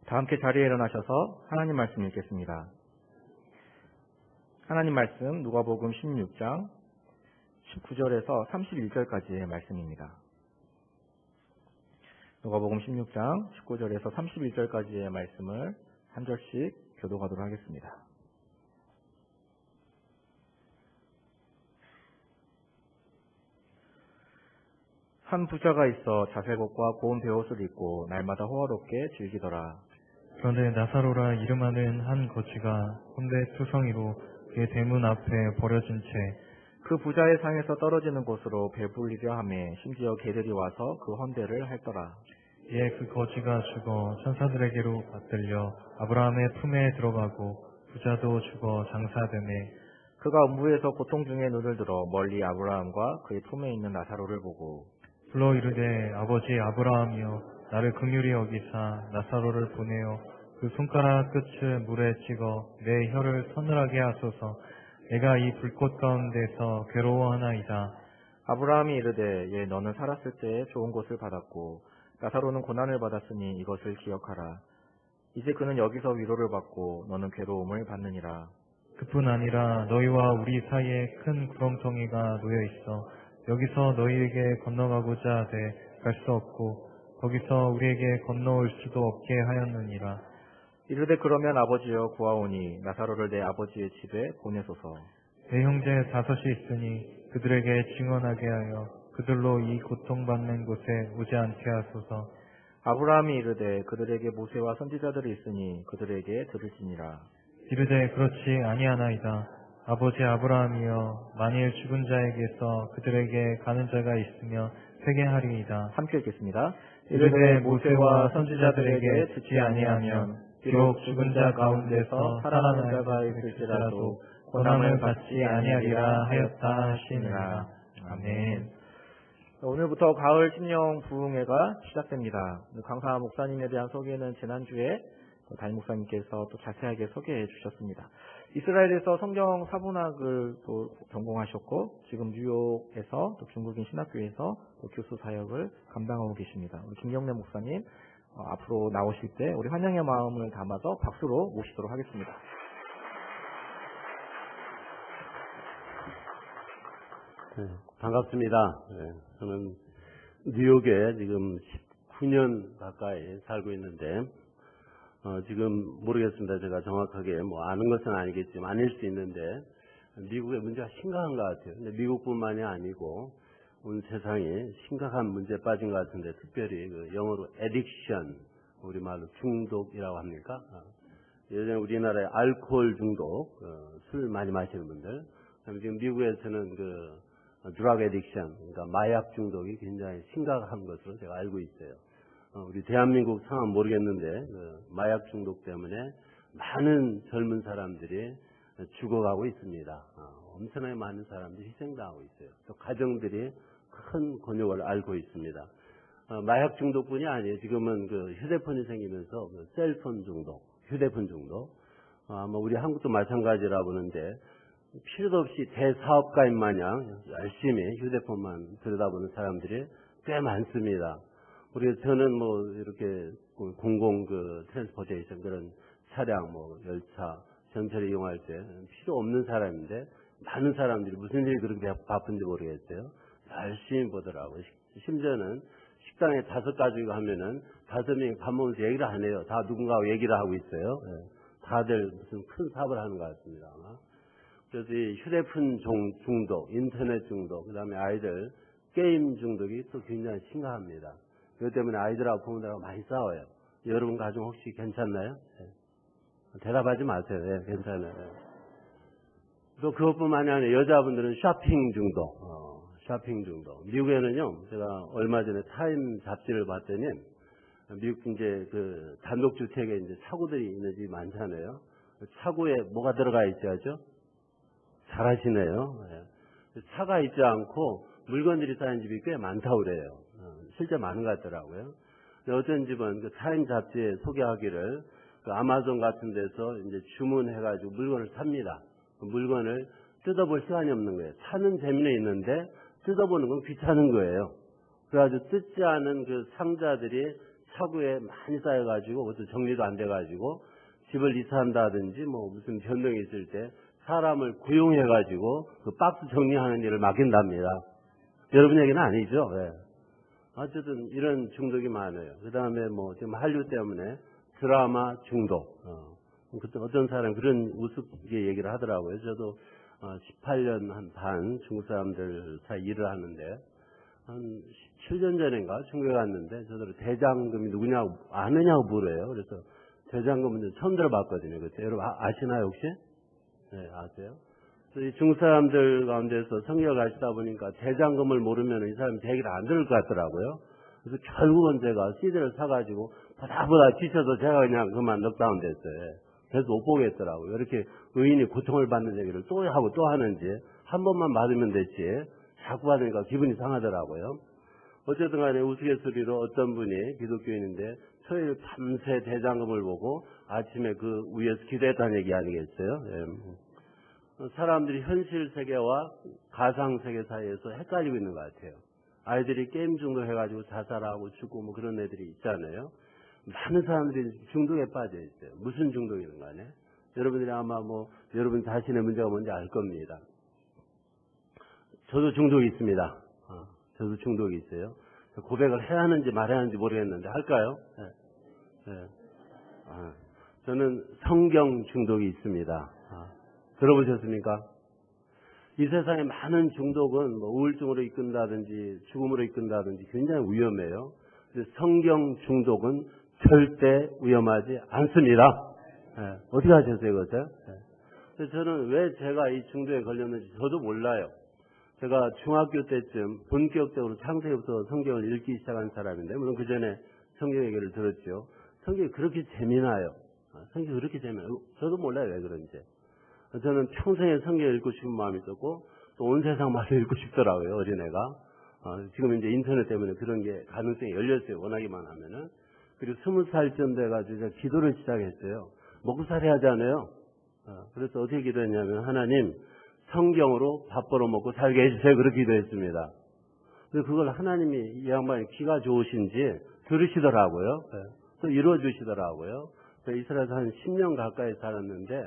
다 함께 자리에 일어나셔서 하나님 말씀 읽겠습니다. 하나님 말씀 누가복음 16장 19절에서 31절까지의 말씀입니다. 누가복음 16장 19절에서 31절까지의 말씀을 한 절씩 교독하도록 하겠습니다. 한 부자가 있어 자색옷과 고운 베옷을 입고 날마다 호화롭게 즐기더라. 그런데 나사로라 이름하는 한 거지가 혼대 투성이로 그의 대문 앞에 버려진 채 그 부자의 상에서 떨어지는 곳으로 배불리려 하매 심지어 개들이 와서 그 헌대를 핥더라. 이에 그 거지가 죽어 천사들에게로 받들려 아브라함의 품에 들어가고 부자도 죽어 장사되매 그가 음부에서 고통 중에 눈을 들어 멀리 아브라함과 그의 품에 있는 나사로를 보고 불러 이르되 아버지 아브라함이여 나를 긍휼히 여기사 나사로를 보내어 그 손가락 끝을 물에 찍어 내 혀를 서늘하게 하소서. 내가 이 불꽃 가운데서 괴로워하나이다. 아브라함이 이르되 예 너는 살았을 때 좋은 것을 받았고 나사로는 고난을 받았으니 이것을 기억하라. 이제 그는 여기서 위로를 받고 너는 괴로움을 받느니라. 그뿐 아니라 너희와 우리 사이에 큰 구렁텅이가 놓여 있어 여기서 너희에게 건너가고자 하되 갈 수 없고 거기서 우리에게 건너올 수도 없게 하였느니라. 이르되 그러면 아버지여 구하오니 나사로를 내 아버지의 집에 보내소서. 내 형제 5이 있으니 그들에게 증언하게 하여 그들로 이 고통받는 곳에 오지 않게 하소서. 아브라함이 이르되 그들에게 모세와 선지자들이 있으니 그들에게 들을지니라. 이르되 그렇지 아니하나이다. 아버지 아브라함이여 만일 죽은 자에게서 그들에게 가는 자가 있으면 회개하리이다. 함께 읽겠습니다. 이르되 모세와 선지자들에게 듣지 아니하면 비록 죽은 자 가운데서 살아나는 자가 있을지라도 고난을 받지 아니하리라 하였다 하시니라. 아멘. 오늘부터 가을 심령 부흥회가 시작됩니다. 강사 목사님에 대한 소개는 지난주에 담임 목사님께서 또 자세하게 소개해 주셨습니다. 이스라엘에서 성경 사본학을 또 전공하셨고 지금 뉴욕에서 또 중국인 신학교에서 또 교수 사역을 감당하고 계십니다. 우리 김경래 목사님 앞으로 나오실 때 우리 환영의 마음을 담아서 박수로 모시도록 하겠습니다. 네, 반갑습니다. 네, 저는 뉴욕에 지금 19년 가까이 살고 있는데 지금 모르겠습니다. 제가 정확하게 아는 것은 아니겠지만 아닐 수 있는데 미국의 문제가 심각한 것 같아요. 근데 미국뿐만이 아니고 온 세상이 심각한 문제에 빠진 것 같은데 특별히 그 영어로 addiction, 우리말로 중독이라고 합니까? 예전에 우리나라의 알코올 중독, 술 많이 마시는 분들, 그다음에 지금 미국에서는 그 drug addiction, 그러니까 마약 중독이 굉장히 심각한 것으로 제가 알고 있어요. 우리 대한민국 상황 모르겠는데 마약 중독 때문에 많은 젊은 사람들이 죽어가고 있습니다. 엄청나게 많은 사람들이 희생당하고 있어요. 또 가정들이 큰 곤욕을 앓고 있습니다. 마약 중독뿐이 아니에요. 지금은 그 휴대폰이 생기면서 그 셀폰 중독, 휴대폰 중독. 아마 우리 한국도 마찬가지라 보는데 필요도 없이 대사업가인 마냥 열심히 휴대폰만 들여다보는 사람들이 꽤 많습니다. 우리 저는 이렇게 공공 트랜스포테이션 그런 차량 열차 전철을 이용할 때 필요 없는 사람인데 많은 사람들이 무슨 일이 그렇게 바쁜지 모르겠어요. 열심히 보더라고요. 심지어는 식당에 5가족이 가면은 5명이 밥 먹으면서 얘기를 안 해요. 다 누군가하고 얘기를 하고 있어요. 다들 무슨 큰 사업을 하는 것 같습니다. 아마. 그래서 이 휴대폰 중독, 인터넷 중독, 그 다음에 아이들 게임 중독이 또 굉장히 심각합니다. 그것 때문에 아이들하고 부모들하고 많이 싸워요. 여러분 가정 혹시 괜찮나요? 대답하지 마세요. 네, 괜찮아요. 또 그것뿐만이 아니라 여자분들은 쇼핑 중독. 미국에는요, 제가 얼마 전에 타임 잡지를 봤더니 미국 이제 그 단독주택에 이제 차고들이 있는 집이 많잖아요. 차고에 뭐가 들어가 있죠? 잘하시네요. 차가 있지 않고 물건들이 쌓인 집이 꽤 많다고 그래요. 실제 많은 것 같더라고요. 어떤 집은 그 타임 잡지에 소개하기를 그 아마존 같은 데서 이제 주문해가지고 물건을 삽니다. 그 물건을 뜯어볼 시간이 없는 거예요. 사는 재미는 있는데 뜯어보는 건 귀찮은 거예요. 그래가지고 뜯지 않은 그 상자들이 차고에 많이 쌓여가지고 그것도 정리도 안 돼가지고 집을 이사한다든지 뭐 무슨 변동이 있을 때 사람을 고용해가지고 그 박스 정리하는 일을 맡긴답니다. 여러분 얘기는 아니죠. 예. 어쨌든 이런 중독이 많아요. 그 다음에 뭐 지금 한류 때문에 드라마 중독. 그때 어떤 사람이 그런 우습게 얘기를 하더라고요. 저도 18년 한 반 중국 사람들 사이 일을 하는데 한 17년 전인가 중국에 갔는데 저들 대장금이 누구냐고 아느냐고 물어요. 그래서 대장금은 처음 들어봤거든요. 그때 여러분 아시나요 혹시? 네, 아세요? 그래서 이 중국 사람들 가운데서 성경을 가시다 보니까 대장금을 모르면 이 사람이 대기를 안 들을 것 같더라고요. 그래서 결국은 제가 CD를 사가지고 보다 지쳐서 제가 그냥 그만 넉다운 됐어요. 그래서 못 보겠더라고요. 이렇게 의인이 고통을 받는 얘기를 또 하고 또 하는지 한 번만 받으면 됐지 자꾸 받으니까 기분이 상하더라고요. 어쨌든 간에 우스갯소리로 어떤 분이 기독교인인데 토요일 밤새 대장금을 보고 아침에 그 위에서 기도했다는 얘기 아니겠어요? 예. 사람들이 현실 세계와 가상 세계 사이에서 헷갈리고 있는 것 같아요. 아이들이 게임 중독해가지고 자살하고 죽고 뭐 그런 애들이 있잖아요. 많은 사람들이 중독에 빠져 있어요. 무슨 중독이든 간에. 여러분들이 아마 뭐 여러분 자신의 문제가 뭔지 알 겁니다. 저도 중독이 있습니다. 저도 중독이 있어요. 고백을 해야 하는지 말아야 하는지 모르겠는데 할까요? 네. 저는 성경 중독이 있습니다. 들어보셨습니까? 이 세상에 많은 중독은 뭐 우울증으로 이끈다든지 죽음으로 이끈다든지 굉장히 위험해요. 성경 중독은 절대 위험하지 않습니다. 네. 어떻게 하셨어요, 그것을? 네. 저는 왜 제가 이 중독에 걸렸는지 저도 몰라요. 제가 중학교 때쯤 본격적으로 창세기부터 성경을 읽기 시작한 사람인데, 물론 그 전에 성경 얘기를 들었죠. 성경이 그렇게 재미나요. 성경이 그렇게 재미나요. 저도 몰라요, 왜 그런지. 저는 평생에 성경을 읽고 싶은 마음이 있었고, 또 온 세상 말을 읽고 싶더라고요, 어린애가. 지금 이제 인터넷 때문에 그런 게 가능성이 열렸어요, 원하기만 하면은. 그리고 20살쯤 돼가지고 제가 기도를 시작했어요. 먹고 살아야 하잖아요. 그래서 어떻게 기도했냐면, 하나님, 성경으로 밥 벌어 먹고 살게 해주세요. 그렇게 기도했습니다. 그래서 그걸 하나님이 이 양반이 귀가 좋으신지 들으시더라고요. 또 이루어주시더라고요. 이스라엘에서 한 10년 가까이 살았는데,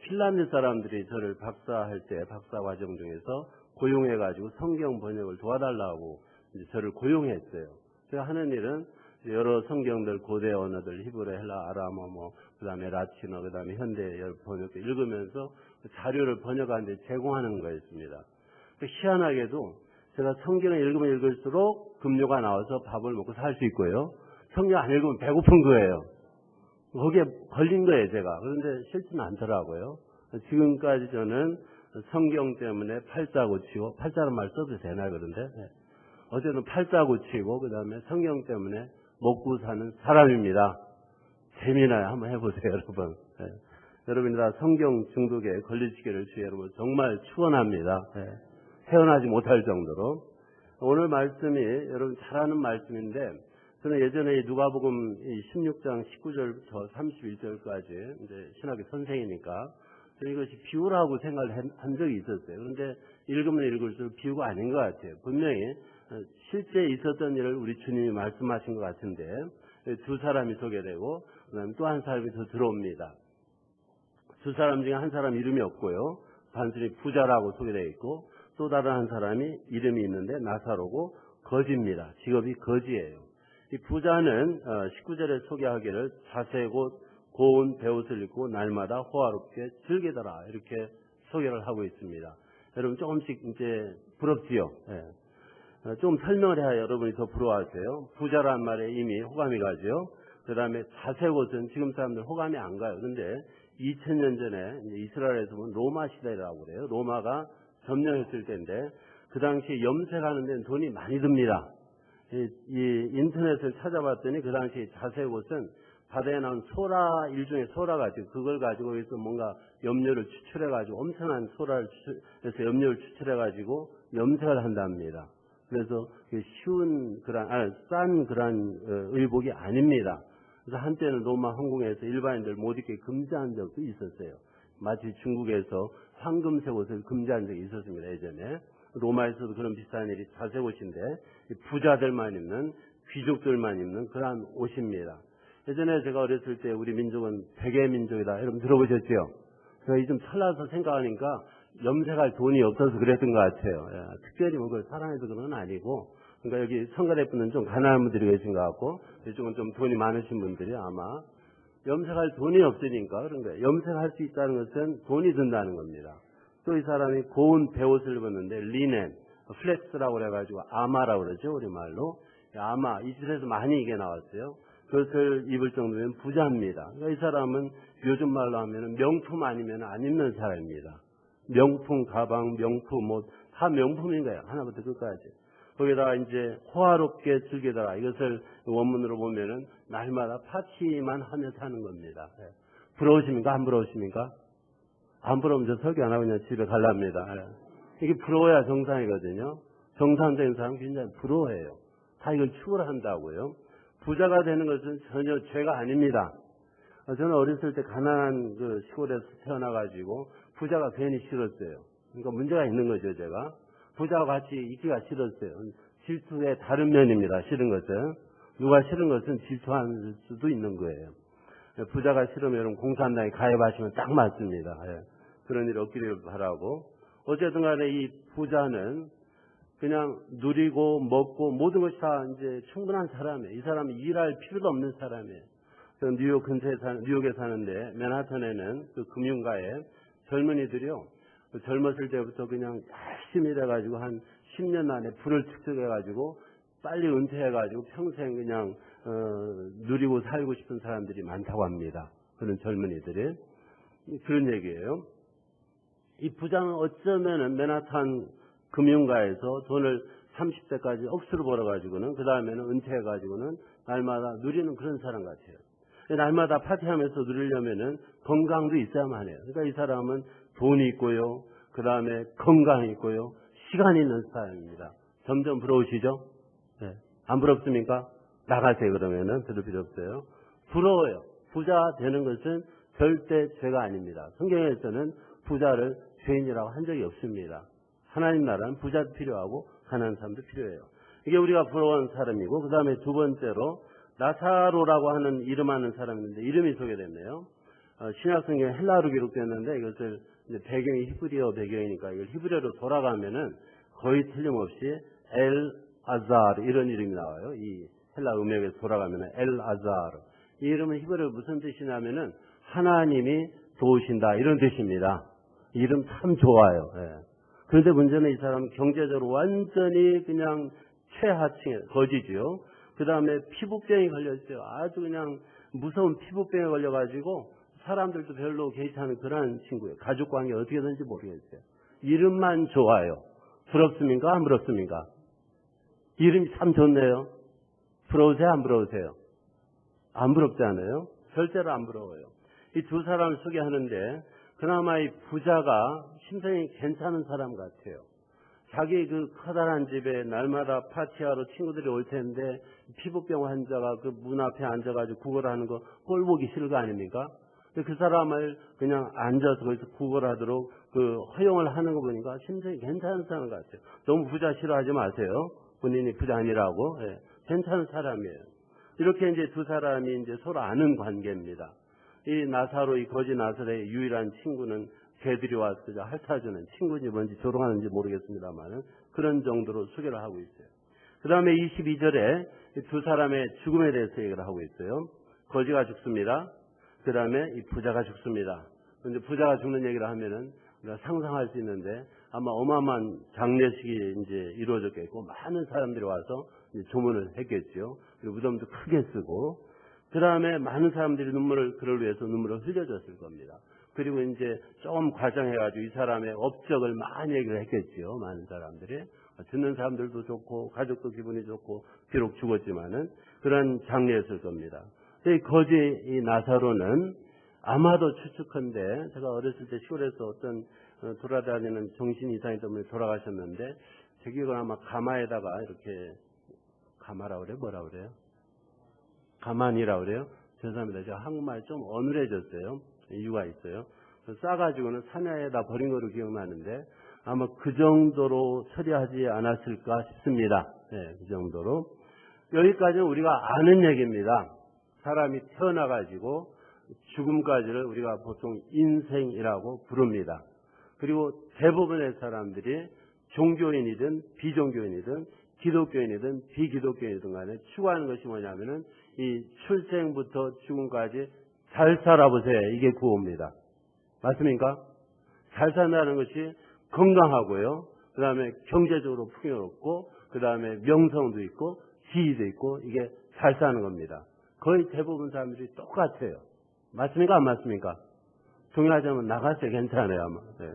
핀란드 사람들이 저를 박사할 때, 박사 과정 중에서 고용해가지고 성경 번역을 도와달라고 이제 저를 고용했어요. 제가 하는 일은 여러 성경들, 고대 언어들, 히브리, 헬라, 아람어, 그 다음에 라틴어, 그 다음에 현대 번역도 읽으면서 자료를 번역하는데 제공하는 거였습니다. 희한하게도 제가 성경을 읽으면 읽을수록 급료가 나와서 밥을 먹고 살 수 있고요. 성경 안 읽으면 배고픈 거예요. 거기에 걸린 거예요, 제가. 그런데 싫지는 않더라고요. 지금까지 저는 성경 때문에 팔자 고치고, 팔자는 말 써도 되나요, 그런데? 네. 어쨌든 팔자 고치고, 그 다음에 성경 때문에 먹고 사는 사람입니다. 재미나요? 한번 해보세요, 여러분. 네. 여러분이 다 성경 중독에 걸리시기를 주의 여러분 정말 축원합니다. 네. 헤어나지 못할 정도로. 오늘 말씀이 여러분 잘 아는 말씀인데, 저는 예전에 누가복음 16장 19절부터 31절까지 이제 신학교 선생이니까 저는 이것이 비유라고 생각을 한 적이 있었어요. 그런데 읽으면 읽을수록 비유가 아닌 것 같아요. 분명히 실제 있었던 일을 우리 주님이 말씀하신 것 같은데, 두 사람이 소개되고 그다음에 또 한 사람이 더 들어옵니다. 두 사람 중에 한 사람 이름이 없고요. 단순히 부자라고 소개되어 있고, 또 다른 한 사람이 이름이 있는데 나사로고 거지입니다. 직업이 거지예요. 이 부자는 19절에 소개하기를 자세고 고운 베옷을 입고 날마다 호화롭게 즐기더라, 이렇게 소개를 하고 있습니다. 여러분 조금씩 이제 부럽지요. 네. 좀 설명을 해야 여러분이 더 부러워하세요. 부자란 말에 이미 호감이 가죠. 그 다음에 자세옷은 지금 사람들 호감이 안 가요. 그런데 2000년 전에 이스라엘에서 보면 로마 시대라고 그래요. 로마가 점령했을 때인데 그 당시에 염색하는 데는 돈이 많이 듭니다. 이 인터넷을 찾아봤더니 그 당시 자세옷은 바다에 나온 소라, 일종의 소라 가지고 그걸 가지고 여기서 뭔가 염료를 추출해가지고 엄청난 소라를 추출해서 염료를 추출해가지고 염색을 한답니다. 그래서 쉬운 싼 그런 의복이 아닙니다. 그래서 한때는 로마 황궁에서 일반인들 못 입게 금지한 적도 있었어요. 마치 중국에서 황금색 옷을 금지한 적이 있었습니다. 예전에. 로마에서도 그런 비슷한 일이 자색옷인데 부자들만 입는 귀족들만 입는 그러한 옷입니다. 예전에 제가 어렸을 때 우리 민족은 백의 민족이다. 여러분 들어보셨죠? 제가 좀 철나서 생각하니까 염색할 돈이 없어서 그랬던 것 같아요. 특별히 뭐 그걸 사랑해서 그런 건 아니고, 그러니까 여기 성가대분은 좀 가난한 분들이 계신 것 같고, 이쪽은 좀 돈이 많으신 분들이 아마 염색할 돈이 없으니까 그런 거예요. 염색할 수 있다는 것은 돈이 든다는 겁니다. 또 이 사람이 고운 베옷을 입었는데 리넨, 플렉스라고 그래가지고 아마라고 그러죠, 우리말로. 아마, 이 집에서 많이 이게 나왔어요. 그것을 입을 정도면 부자입니다. 그러니까 이 사람은 요즘 말로 하면 명품 아니면 안 입는 사람입니다. 명품 가방, 명품 옷, 다 명품인 거예요. 하나부터 끝까지. 거기다가 이제 호화롭게 즐기다가 이것을 원문으로 보면은 날마다 파티만 하며 사는 겁니다. 부러우십니까? 안 부러우십니까? 안 부러우면 저 설교 안 하고 그냥 집에 갈랍니다. 이게 부러워야 정상이거든요. 정상적인 사람은 굉장히 부러워해요. 다 이걸 추구한다고요. 부자가 되는 것은 전혀 죄가 아닙니다. 저는 어렸을 때 가난한 그 시골에서 태어나가지고 부자가 괜히 싫었어요. 그러니까 문제가 있는 거죠, 제가. 부자와 같이 있기가 싫었어요. 질투의 다른 면입니다, 싫은 것은. 누가 싫은 것은 질투할 수도 있는 거예요. 부자가 싫으면 여러분 공산당에 가입하시면 딱 맞습니다. 그런 일 없기를 바라고. 어쨌든 간에 이 부자는 그냥 누리고 먹고 모든 것이 다 이제 충분한 사람이에요. 이 사람이 일할 필요도 없는 사람이에요. 뉴욕 근처에 뉴욕에 사는데 맨하탄에는 그 금융가에 젊은이들이요. 젊었을 때부터 그냥 열심히 일해가지고 한 10년 안에 부를 축적해가지고 빨리 은퇴해가지고 평생 그냥 누리고 살고 싶은 사람들이 많다고 합니다. 그런 젊은이들이. 그런 얘기예요. 이 부자는 어쩌면은 맨하탄 금융가에서 돈을 30대까지 억수로 벌어가지고는 그 다음에는 은퇴해가지고는 날마다 누리는 그런 사람 같아요. 날마다 파티하면서 누리려면은 건강도 있어야만 해요. 그러니까 이 사람은 돈이 있고요. 그 다음에 건강이 있고요. 시간이 있는 사람입니다. 점점 부러우시죠? 네. 안 부럽습니까? 나가세요 그러면은. 들을 필요 없어요. 부러워요. 부자 되는 것은 절대 죄가 아닙니다. 성경에서는 부자를 죄인이라고 한 적이 없습니다. 하나님 나라는 부자도 필요하고 가난한 사람도 필요해요. 이게 우리가 부러워하는 사람이고, 그 다음에 두 번째로 나사로라고 하는 이름하는 사람이 있는데 이름이 소개됐네요. 신약성경에 헬라어로 기록됐는데 이것을 이제 배경이 히브리어 배경이니까 이걸 히브리어로 돌아가면은 거의 틀림없이 엘 아자르 이런 이름이 나와요. 이 헬라 음역에서 돌아가면은 엘 아자르. 이 이름은 히브리어로 무슨 뜻이냐면은 하나님이 도우신다 이런 뜻입니다. 이 이름 참 좋아요. 그런데 문제는 이 사람은 경제적으로 완전히 그냥 최하층에 거지죠. 그 다음에 피부병이 걸렸어요. 아주 그냥 무서운 피부병에 걸려가지고 사람들도 별로 개의치 않은 그런 친구예요. 가족관계 어떻게 되는지 모르겠어요. 이름만 좋아요. 부럽습니까? 안 부럽습니까? 이름이 참 좋네요. 부러우세요? 안 부러우세요? 안 부럽지 않아요? 절대로 안 부러워요. 이 두 사람을 소개하는데 그나마 이 부자가 심성이 괜찮은 사람 같아요. 자기 그 커다란 집에 날마다 파티하러 친구들이 올 텐데 피부병 환자가 그 문 앞에 앉아가지고 구걸하는 거 꼴 보기 싫은 거 아닙니까? 그 사람을 그냥 앉아서 거기서 구걸하도록 그 허용을 하는 거 보니까 심성이 괜찮은 사람 같아요. 너무 부자 싫어하지 마세요. 본인이 부자 아니라고. 괜찮은 사람이에요. 이렇게 이제 두 사람이 이제 서로 아는 관계입니다. 이 나사로, 이 거지 나사로의 유일한 친구는 개들이 와서 핥아주는 친구인지 뭔지 조롱하는지 모르겠습니다만은 그런 정도로 소개를 하고 있어요. 그 다음에 22절에 두 사람의 죽음에 대해서 얘기를 하고 있어요. 거지가 죽습니다. 그 다음에 이 부자가 죽습니다. 근데 부자가 죽는 얘기를 하면은 우리가 상상할 수 있는데 아마 어마어마한 장례식이 이제 이루어졌겠고 많은 사람들이 와서 이제 조문을 했겠죠. 그리고 무덤도 크게 쓰고 그 다음에 많은 사람들이 그를 위해서 눈물을 흘려줬을 겁니다. 그리고 이제 조금 과장해가지고 이 사람의 업적을 많이 얘기를 했겠죠. 많은 사람들이. 듣는 사람들도 좋고 가족도 기분이 좋고 비록 죽었지만은 그런 장례였을 겁니다. 이 거지 이 나사로는 아마도 추측컨대 제가 어렸을 때 시골에서 어떤 돌아다니는 정신 이상이 때문에 돌아가셨는데 제 기억은 아마 가마에다가 이렇게 가마라고 그래요? 뭐라 그래요? 가만이라고 그래요? 죄송합니다. 제가 한국말이 좀 어눌해졌어요. 이유가 있어요. 싸가지고는 산야에다 버린 거로 기억나는데 아마 그 정도로 처리하지 않았을까 싶습니다. 그 정도로. 여기까지는 우리가 아는 얘기입니다. 사람이 태어나가지고 죽음까지를 우리가 보통 인생이라고 부릅니다. 그리고 대부분의 사람들이 종교인이든 비종교인이든 기독교인이든 비기독교인이든 간에 추구하는 것이 뭐냐면은 이 출생부터 죽음까지 잘 살아보세요. 이게 구호입니다. 맞습니까? 잘 산다는 것이 건강하고요. 그 다음에 경제적으로 풍요롭고 그 다음에 명성도 있고 지위도 있고 이게 잘 사는 겁니다. 거의 대부분 사람들이 똑같아요. 맞습니까? 안 맞습니까? 동의하자면 나갔어요. 괜찮아요. 아마. 네.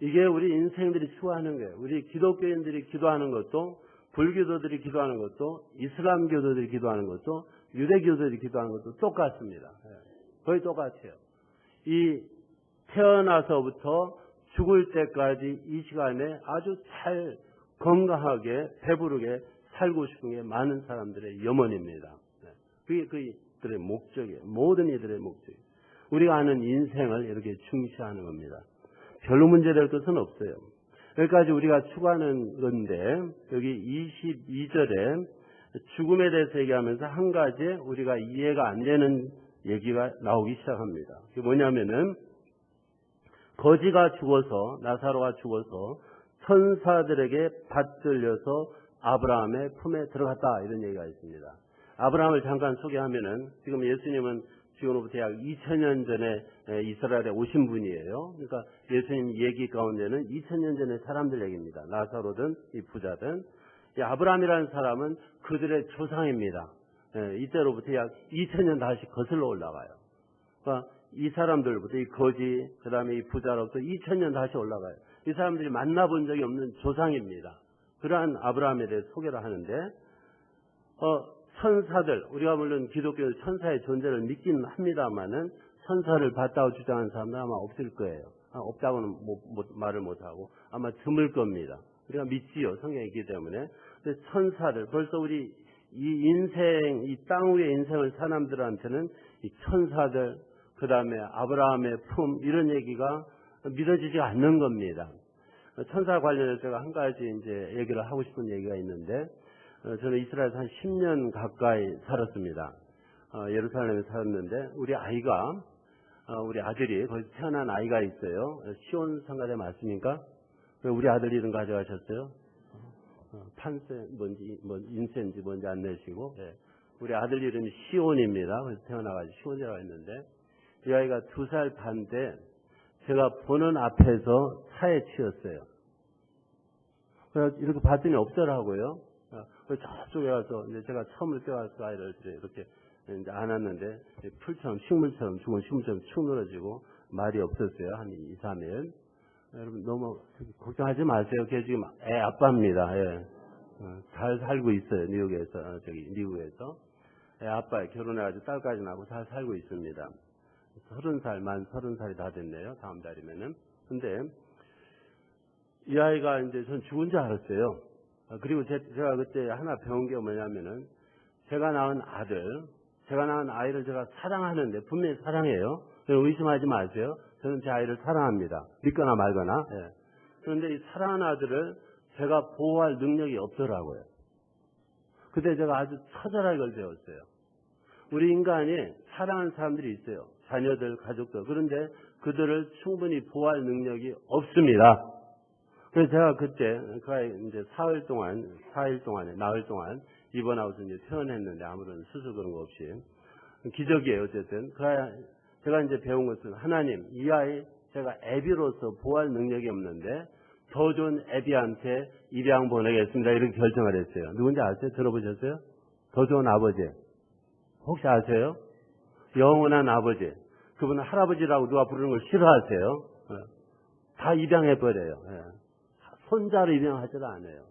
이게 우리 인생들이 추구하는 거예요. 우리 기독교인들이 기도하는 것도 불교도들이 기도하는 것도 이슬람교도들이 기도하는 것도 유대교도들이 기도하는 것도 똑같습니다. 네. 거의 똑같아요. 이 태어나서부터 죽을 때까지 이 시간에 아주 잘 건강하게 배부르게 살고 싶은 게 많은 사람들의 염원입니다. 그게 그들의 목적이에요. 모든 이들의 목적이에요. 우리가 아는 인생을 이렇게 중시하는 겁니다. 별로 문제될 것은 없어요. 여기까지 우리가 추구하는 건데 여기 22절에 죽음에 대해서 얘기하면서 한 가지 우리가 이해가 안 되는 얘기가 나오기 시작합니다. 그게 뭐냐면은 거지가 죽어서 나사로가 죽어서 천사들에게 받들려서 아브라함의 품에 들어갔다 이런 얘기가 있습니다. 아브라함을 잠깐 소개하면은 지금 예수님은 지금으로부터 약 2000년 전에 이스라엘에 오신 분이에요. 그러니까 예수님 얘기 가운데는 2000년 전의 사람들 얘기입니다. 나사로든 이 부자든. 이 아브라함이라는 사람은 그들의 조상입니다. 이때로부터 약 2000년 다시 거슬러 올라가요. 그러니까 이 사람들부터 이 거지, 그 다음에 이 부자로부터 2000년 다시 올라가요. 이 사람들이 만나본 적이 없는 조상입니다. 그러한 아브라함에 대해 소개를 하는데 천사들, 우리가 물론 기독교 천사의 존재를 믿기는 합니다만은 천사를 봤다고 주장하는 사람은 아마 없을 거예요. 없다고는 말을 못하고 아마 드물 겁니다. 우리가 믿지요. 성경이 있기 때문에. 근데 천사들, 벌써 우리 이 인생, 이 땅 위의 인생을 산 사람들한테는 이 천사들, 그 다음에 아브라함의 품, 이런 얘기가 믿어지지 않는 겁니다. 천사 관련해서 제가 한 가지 이제 얘기를 하고 싶은 얘기가 있는데, 저는 이스라엘에서 한 10년 가까이 살았습니다. 예루살렘에 살았는데, 우리 아들이, 거기서 태어난 아이가 있어요. 시온 상가대 맞습니까? 우리 아들 이름 가져가셨어요? 판세, 인센지 뭔지 안 내시고, 네. 우리 아들 이름이 시온입니다. 그래서 태어나가지고 시온이라고 했는데, 이 아이가 2살 반 때 제가 보는 앞에서 차에 치였어요. 그래서 이렇게 봤더니 없더라고요. 그래서 저쪽에 가서 이제 제가 처음을 떼어서 아이를 이렇게 이제 안았는데 풀처럼 식물처럼 죽은 식물처럼 축 늘어지고 말이 없었어요. 한 2, 3일. 여러분 너무 걱정하지 마세요. 걔 지금 애 아빠입니다. 예. 잘 살고 있어요. 뉴욕에서 미국에서 애 아빠 결혼해가지고 딸까지 낳고 잘 살고 있습니다. 30살 만 30살이 다 됐네요. 다음 달이면은. 근데 이 아이가 이제 전 죽은 줄 알았어요. 그리고 제가 그때 하나 배운 게 뭐냐면은 제가 낳은 아이를 제가 사랑하는데 분명히 사랑해요. 의심하지 마세요. 저는 제 아이를 사랑합니다. 믿거나 말거나. 예. 그런데 이 사랑하는 아들을 제가 보호할 능력이 없더라고요. 그때 제가 아주 처절하게 그걸 배웠어요. 우리 인간이 사랑하는 사람들이 있어요. 자녀들, 가족들. 그런데 그들을 충분히 보호할 능력이 없습니다. 그래서 제가 그때 이제 사흘 동안 나흘 동안 입원하고서 이제 퇴원했는데 아무런 수술 그런 거 없이 기적이에요. 어쨌든 제가 이제 배운 것은 하나님 이 아이 제가 애비로서 보호할 능력이 없는데 더 좋은 애비한테 입양 보내겠습니다. 이렇게 결정을 했어요. 누군지 아세요? 들어보셨어요? 더 좋은 아버지. 혹시 아세요? 영원한 아버지. 그분은 할아버지라고 누가 부르는 걸 싫어하세요. 다 입양해버려요. 손자로 입양하지도 않아요.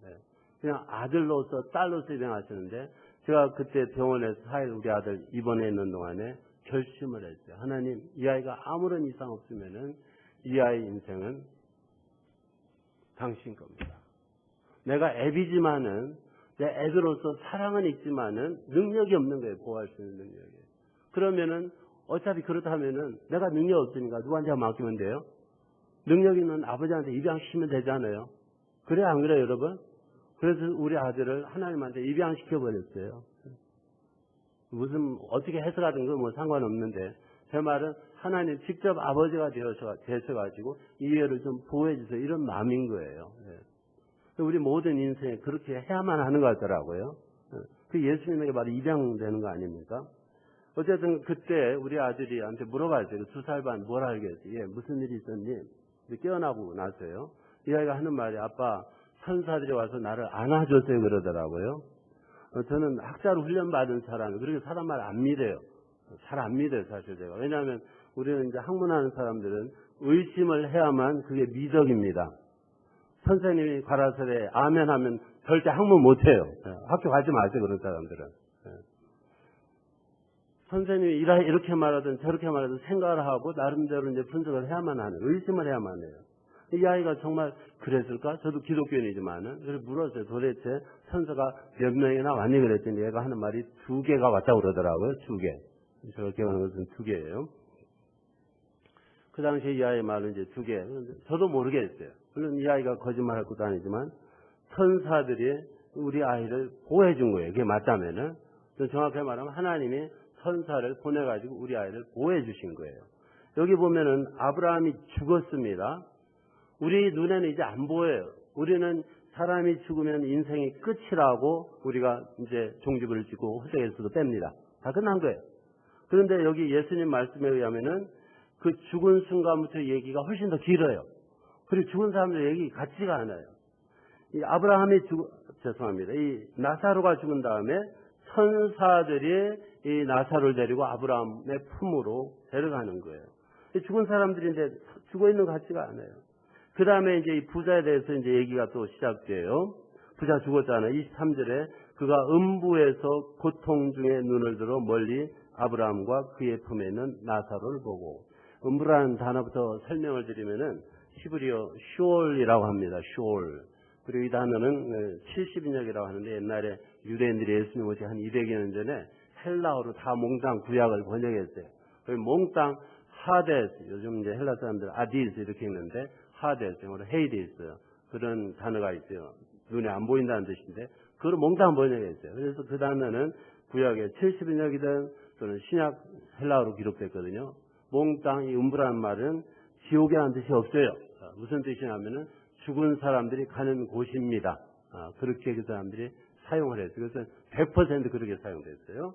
그냥 아들로서 딸로서 입양하시는데 제가 그때 병원에서 4일 우리 아들 입원해 있는 동안에 결심을 했어요. 하나님 이 아이가 아무런 이상 없으면은 이 아이 인생은 당신 겁니다. 내가 애비지만은 내 애들로서 사랑은 있지만은 능력이 없는 거예요. 보호할 수 있는 능력이. 그러면은 어차피 그렇다면은 내가 능력 없으니까 누구한테 맡기면 돼요? 능력 있는 아버지한테 입양시키면 되잖아요. 그래 안 그래요 여러분? 그래서 우리 아들을 하나님한테 입양시켜 버렸어요. 무슨 어떻게 해석하든 건 뭐 상관없는데 제 말은 하나님 직접 아버지가 되셔가지고 이 애를 좀 보호해 주세요. 이런 마음인 거예요. 우리 모든 인생에 그렇게 해야만 하는 것 같더라고요. 그 예수님에게 바로 입양되는 거 아닙니까? 어쨌든 그때 우리 아들이한테 물어봤어요. 2살 반 뭘 알겠지? 예, 무슨 일이 있었니? 깨어나고 나서요. 이 아이가 하는 말이 아빠 천사들이 와서 나를 안아줬어요 그러더라고요. 저는 학자로 훈련받은 사람이 그렇게 사람 말 안 믿어요. 잘 안 믿어요 사실 제가. 왜냐하면 우리는 이제 학문하는 사람들은 의심을 해야만 그게 미덕입니다. 선생님이 가라사대 아멘 하면 절대 학문 못해요. 학교 가지 마세요 그런 사람들은. 선생님이 이렇게 말하든 저렇게 말하든 생각을 하고 나름대로 이제 분석을 해야만 하는, 의심을 해야만 해요. 이 아이가 정말 그랬을까? 저도 기독교인이지만은 그래서 물었어요. 도대체 천사가 몇 명이나 왔니? 그랬더니 얘가 하는 말이 2개가 왔다고 그러더라고요. 2개. 제가 기억하는 것은 2개예요. 그 당시에 이 아이의 말은 이제 2개. 저도 모르겠어요. 물론 이 아이가 거짓말할 것도 아니지만 천사들이 우리 아이를 보호해 준 거예요. 그게 맞다면은. 정확하게 말하면 하나님이 천사를 보내가지고 우리 아이를 보호해 주신 거예요. 여기 보면은 아브라함이 죽었습니다. 우리 눈에는 이제 안 보여요. 우리는 사람이 죽으면 인생이 끝이라고 우리가 이제 종지부를 찍고 호적에서도 뺍니다. 다 끝난 거예요. 그런데 여기 예수님 말씀에 의하면은 그 죽은 순간부터 얘기가 훨씬 더 길어요. 그리고 죽은 사람들 얘기 같지가 않아요. 이 아브라함이 죄송합니다. 이 나사로가 죽은 다음에 천사들이 이 나사로를 데리고 아브라함의 품으로 데려가는 거예요. 죽은 사람들인데 죽어 있는 것 같지가 않아요. 그 다음에 이제 이 부자에 대해서 이제 얘기가 또 시작돼요. 부자 죽었잖아요. 23절에 그가 음부에서 고통 중에 눈을 들어 멀리 아브라함과 그의 품에 있는 나사로를 보고, 음부라는 단어부터 설명을 드리면은 히브리어 슈올이라고 합니다. 슈올. 그리고 이 단어는 70인역이라고 하는데 옛날에 유대인들이 예수님 오시 한 200여 년 전에 헬라어로 다 몽땅 구약을 번역했어요. 그 몽땅 하데스, 요즘 이제 헬라 사람들 아디스 이렇게 읽는데 하데스, 영어로 헤이디스 그런 단어가 있어요. 눈에 안 보인다는 뜻인데 그걸 몽땅 번역했어요. 그래서 그 단어는 구약의 70인역이든 또는 신약 헬라어로 기록됐거든요. 몽땅 이 음부라는 말은 지옥이라는 뜻이 없어요. 무슨 뜻이냐면은 죽은 사람들이 가는 곳입니다. 그렇게 그 사람들이 사용을 했어요. 그래서 100% 그렇게 사용됐어요.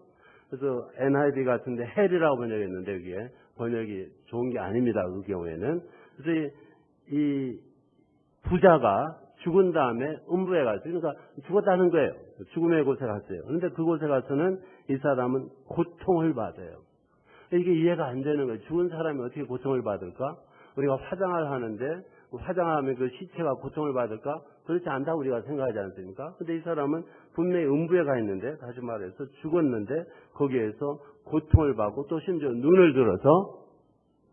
그래서 NIV 같은데 헬이라고 번역했는데 여기에 번역이 좋은 게 아닙니다. 그 경우에는. 그래서 이 부자가 죽은 다음에 음부에 갔어요. 그러니까 죽었다는 거예요. 죽음의 곳에 갔어요. 그런데 그곳에 가서는 이 사람은 고통을 받아요. 이게 이해가 안 되는 거예요. 죽은 사람이 어떻게 고통을 받을까? 우리가 화장을 하는데 화장하면 그 시체가 고통을 받을까? 그렇지 않다고 우리가 생각하지 않습니까? 근데 이 사람은 분명히 음부에 가 있는데, 다시 말해서 죽었는데 거기에서 고통을 받고 또 심지어 눈을 들어서,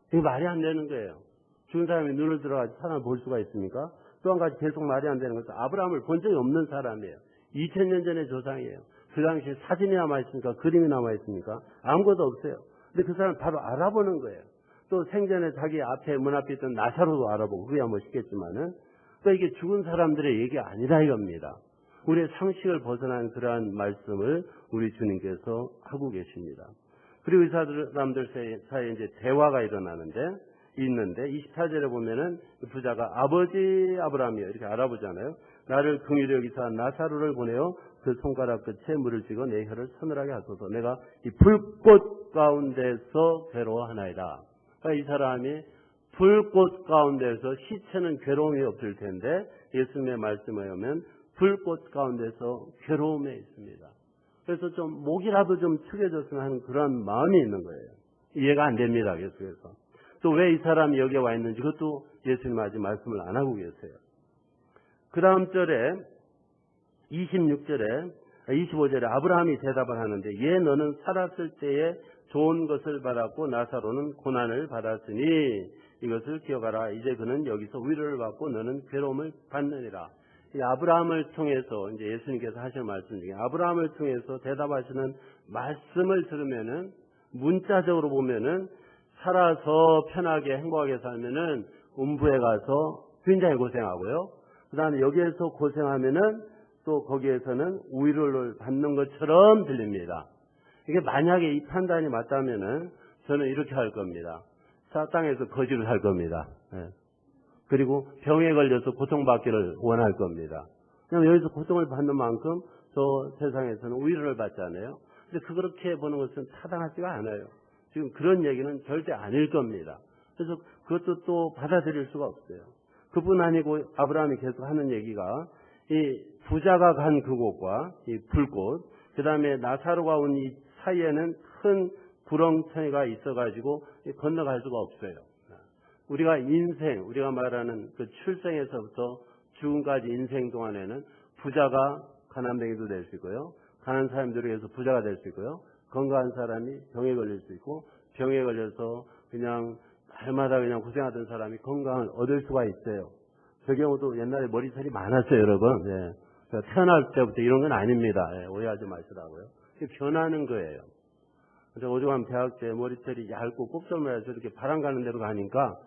이게 말이 안 되는 거예요. 죽은 사람이 눈을 들어가지고 사람을 볼 수가 있습니까? 또 한 가지 계속 말이 안 되는 것은 아브라함을 본 적이 없는 사람이에요. 2000년 전의 조상이에요. 그 당시에 사진이 남아있습니까? 그림이 남아있습니까? 아무것도 없어요. 근데 그 사람은 바로 알아보는 거예요. 또 생전에 자기 앞에 문 앞에 있던 나사로도 알아보고 그야 멋있겠지만은 그러니까 이게 죽은 사람들의 얘기가 아니라 이겁니다. 우리의 상식을 벗어난 그러한 말씀을 우리 주님께서 하고 계십니다. 그리고 이 사람들 사이에 이제 대화가 있는데 24절에 보면은 부자가 아버지 아브라함이요 이렇게 알아보잖아요. 나를 긍휼히 여기사 나사로를 보내어 그 손가락 끝에 물을 찍어 내 혀를 서늘하게 하소서. 내가 이 불꽃 가운데서 괴로워하나이다. 그러니까 이 사람이 불꽃 가운데서 시체는 괴로움이 없을 텐데 예수님의 말씀에 오면 불꽃 가운데서 괴로움에 있습니다. 그래서 좀 목이라도 좀 축여줬으면 하는 그런 마음이 있는 거예요. 이해가 안 됩니다. 계속해서. 또 왜 이 사람이 여기에 와 있는지 그것도 예수님 아직 말씀을 안 하고 계세요. 그 다음 절에 25절에 아브라함이 대답을 하는데 얘 너는 살았을 때에 좋은 것을 받았고 나사로는 고난을 받았으니 이것을 기억하라. 이제 그는 여기서 위로를 받고 너는 괴로움을 받느니라. 이 아브라함을 통해서 이제 예수님께서 하실 말씀 중에 아브라함을 통해서 대답하시는 말씀을 들으면은 문자적으로 보면은 살아서 편하게 행복하게 살면은 음부에 가서 굉장히 고생하고요. 그 다음에 여기에서 고생하면은 또 거기에서는 위로를 받는 것처럼 들립니다. 이게 만약에 이 판단이 맞다면은 저는 이렇게 할 겁니다. 땅에서 거지를 할 겁니다. 예. 그리고 병에 걸려서 고통받기를 원할 겁니다. 그냥 여기서 고통을 받는 만큼 저 세상에서는 위로를 받잖아요. 근데 그렇게 보는 것은 타당하지가 않아요. 지금 그런 얘기는 절대 아닐 겁니다. 그래서 그것도 또 받아들일 수가 없어요. 그뿐 아니고 아브라함이 계속 하는 얘기가 이 부자가 간 그곳과 이 불꽃, 그 다음에 나사로가 온 이 사이에는 큰 구렁텅이가 있어가지고 건너갈 수가 없어요. 우리가 인생, 우리가 말하는 그 출생에서부터 죽음까지 인생 동안에는 부자가 가난뱅이도 될 수 있고요. 가난한 사람들을 위해서 부자가 될 수 있고요. 건강한 사람이 병에 걸릴 수 있고, 병에 걸려서 그냥 날마다 그냥 고생하던 사람이 건강을 얻을 수가 있어요. 저 경우도 옛날에 머리털이 많았어요, 여러분. 예. 태어날 때부터 이런 건 아닙니다. 예, 오해하지 마시라고요. 변하는 거예요. 제가 오죽하면 대학 때 머리털이 얇고 곱슬머리에서 이렇게 바람 가는 데로 가니까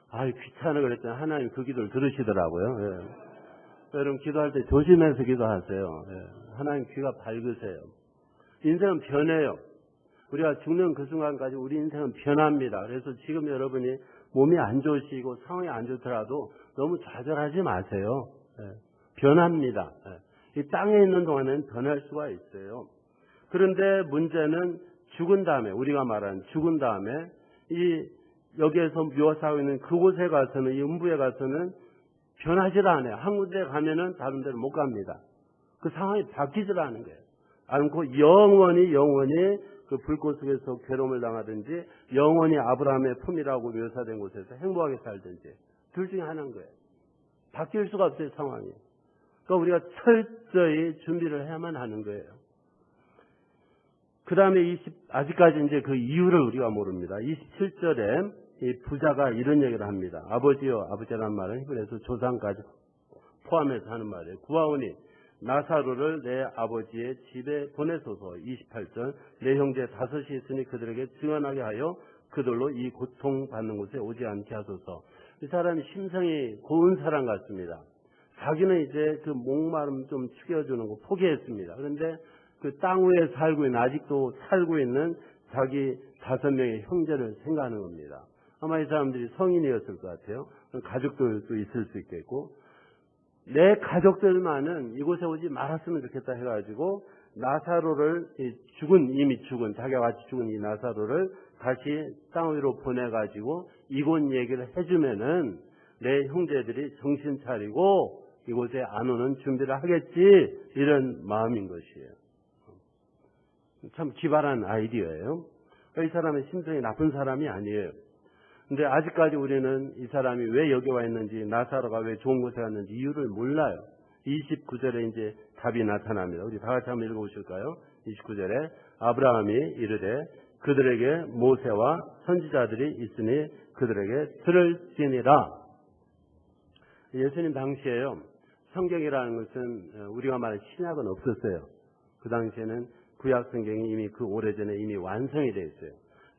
아유 귀찮아 그랬더니 하나님 그 기도를 들으시더라고요. 예. 여러분 기도할 때 조심해서 기도하세요. 예. 하나님 귀가 밝으세요. 인생은 변해요. 우리가 죽는 그 순간까지 우리 인생은 변합니다. 그래서 지금 여러분이 몸이 안 좋으시고 상황이 안 좋더라도 너무 좌절하지 마세요. 예. 변합니다. 예. 이 땅에 있는 동안에는 변할 수가 있어요. 그런데 문제는 죽은 다음에, 우리가 말하는 죽은 다음에 이 여기에서 묘사하고 있는 그곳에 가서는, 이 음부에 가서는 변하질 않아요. 한 군데 가면은 다른 데로 못 갑니다. 그 상황이 바뀌질 않은 거예요. 않고 영원히 그 불꽃 속에서 괴로움을 당하든지 영원히 아브라함의 품이라고 묘사된 곳에서 행복하게 살든지 둘 중에 하나인 거예요. 바뀔 수가 없어요, 상황이. 그러니까 우리가 철저히 준비를 해야만 하는 거예요. 그 다음에 아직까지 이제 그 이유를 우리가 모릅니다. 27절에 이 부자가 이런 얘기를 합니다. 아버지요, 아버지라는 말은 히브리에서 조상까지 포함해서 하는 말이에요. 구하오니 나사로를 내 아버지의 집에 보내소서. 28절 내 형제 5이 있으니 그들에게 증언하게 하여 그들로 이 고통받는 곳에 오지 않게 하소서. 이 사람이 심성이 고운 사람 같습니다. 자기는 이제 그 목마름 좀 죽여주는 거 포기했습니다. 그런데 그 땅 위에 살고 있는, 아직도 살고 있는 자기 5명의 형제를 생각하는 겁니다. 아마 이 사람들이 성인이었을 것 같아요. 가족들도 있을 수 있겠고, 내 가족들만은 이곳에 오지 말았으면 좋겠다 해가지고 나사로를 이미 죽은 자기가 같이 죽은 이 나사로를 다시 땅 위로 보내가지고 이곳 얘기를 해주면은 내 형제들이 정신 차리고 이곳에 안 오는 준비를 하겠지, 이런 마음인 것이에요. 참 기발한 아이디어예요. 이 사람의 심성이 나쁜 사람이 아니에요. 근데 아직까지 우리는 이 사람이 왜 여기 와 있는지, 나사로가 왜 좋은 곳에 왔는지 이유를 몰라요. 29절에 이제 답이 나타납니다. 우리 다 같이 한번 읽어보실까요? 29절에 아브라함이 이르되 그들에게 모세와 선지자들이 있으니 그들에게 들을지니라. 예수님 당시에요, 성경이라는 것은 우리가 말하는 신약은 없었어요. 그 당시에는 구약 성경이 이미 그 오래전에 이미 완성이 되어 있어요.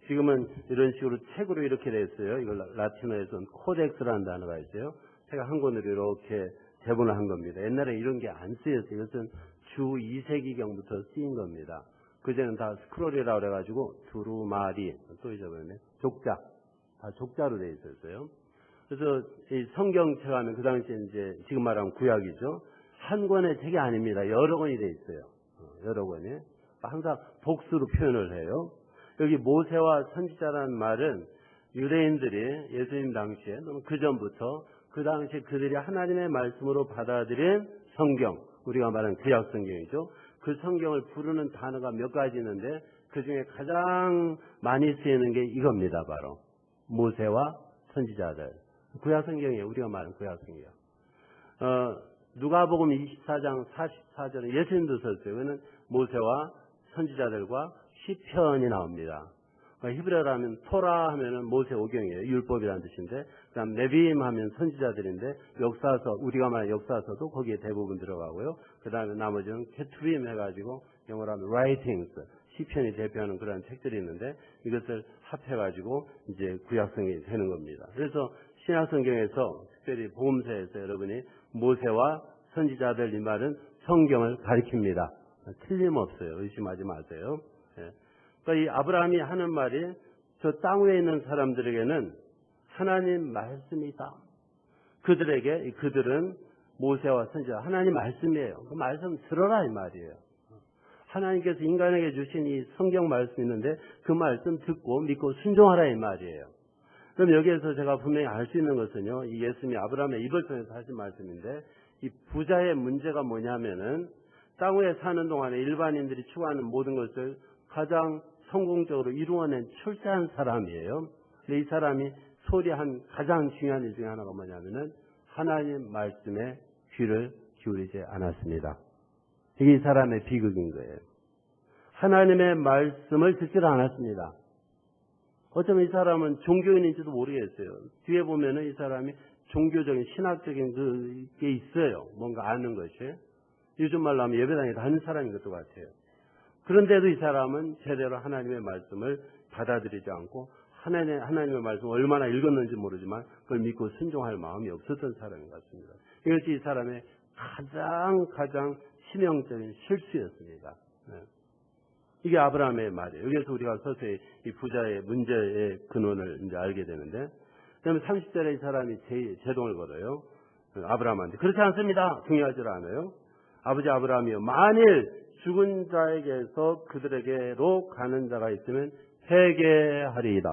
지금은 이런 식으로 책으로 이렇게 되어 있어요. 이걸 라틴어에서는 코덱스라는 단어가 있어요. 제가 한 권으로 이렇게 제본을 한 겁니다. 옛날에 이런 게 안 쓰였어요. 이것은 주 2세기경부터 쓰인 겁니다. 그전에는 다 스크롤이라고 그래가지고 두루마리, 또 잊어버렸네, 족자, 다 족자로 되어 있었어요. 그래서 이 성경책 하면 그 당시에 이제 지금 말하면 구약이죠. 한 권의 책이 아닙니다. 여러 권이 되어 있어요. 여러 권이. 항상 복수로 표현을 해요. 여기 모세와 선지자라는 말은 유대인들이 예수님 당시에, 그 전부터 그 당시에 그들이 하나님의 말씀으로 받아들인 성경, 우리가 말하는 구약 성경이죠. 그 성경을 부르는 단어가 몇 가지 있는데 그 중에 가장 많이 쓰이는 게 이겁니다. 바로 모세와 선지자들. 구약 성경이에요. 우리가 말하는 구약 성경. 누가복음 24장 44절에 예수님도 썼어요. 그는 모세와 선지자들과 시편이 나옵니다. 히브리어로 하면 토라 하면은 모세 오경이에요. 율법이라는 뜻인데, 그다음 네비임 하면 선지자들인데, 역사서, 우리가 말하는 역사서도 거기에 대부분 들어가고요. 그다음에 나머지는 케투림 해가지고 영어로 하면 writings, 시편이 대표하는 그런 책들이 있는데 이것을 합해가지고 이제 구약성이 되는 겁니다. 그래서 신약성경에서 특별히 복음서에서 여러분이 모세와 선지자들 이 말은 성경을 가리킵니다. 틀림없어요. 의심하지 마세요. 예. 그러니까 이 아브라함이 하는 말이 저 땅 위에 있는 사람들에게는 하나님 말씀이다. 그들은 모세와 선지자 하나님 말씀이에요. 그 말씀 들어라 이 말이에요. 하나님께서 인간에게 주신 이 성경 말씀이 있는데 그 말씀 듣고 믿고 순종하라 이 말이에요. 그럼 여기에서 제가 분명히 알 수 있는 것은요, 이 예수님이 아브라함의 입을 통해서 하신 말씀인데, 이 부자의 문제가 뭐냐면은 땅 위에 사는 동안에 일반인들이 추구하는 모든 것을 가장 성공적으로 이루어낸 출세한 사람이에요. 근데 이 사람이 소리한 가장 중요한 일 중에 하나가 뭐냐면은 하나님 말씀에 귀를 기울이지 않았습니다. 이게 이 사람의 비극인 거예요. 하나님의 말씀을 듣지를 않았습니다. 어쩌면 이 사람은 종교인인지도 모르겠어요. 뒤에 보면은 이 사람이 종교적인 신학적인 그게 있어요. 뭔가 아는 것이. 요즘 말로 하면 예배당에 다니는 사람인 것도 같아요. 그런데도 이 사람은 제대로 하나님의 말씀을 받아들이지 않고 하나님의 말씀을 얼마나 읽었는지 모르지만 그걸 믿고 순종할 마음이 없었던 사람인 것 같습니다. 이것이 이 사람의 가장 치명적인 실수였습니다. 네. 이게 아브라함의 말이에요. 여기서 우리가 서서히 이 부자의 문제의 근원을 이제 알게 되는데, 그다음에 30절에 이 사람이 제동을 걸어요. 아브라함한테. 그렇지 않습니다. 중요하지 않아요. 아버지 아브라함이요, 만일 죽은 자에게서 그들에게로 가는 자가 있으면 회개하리이다.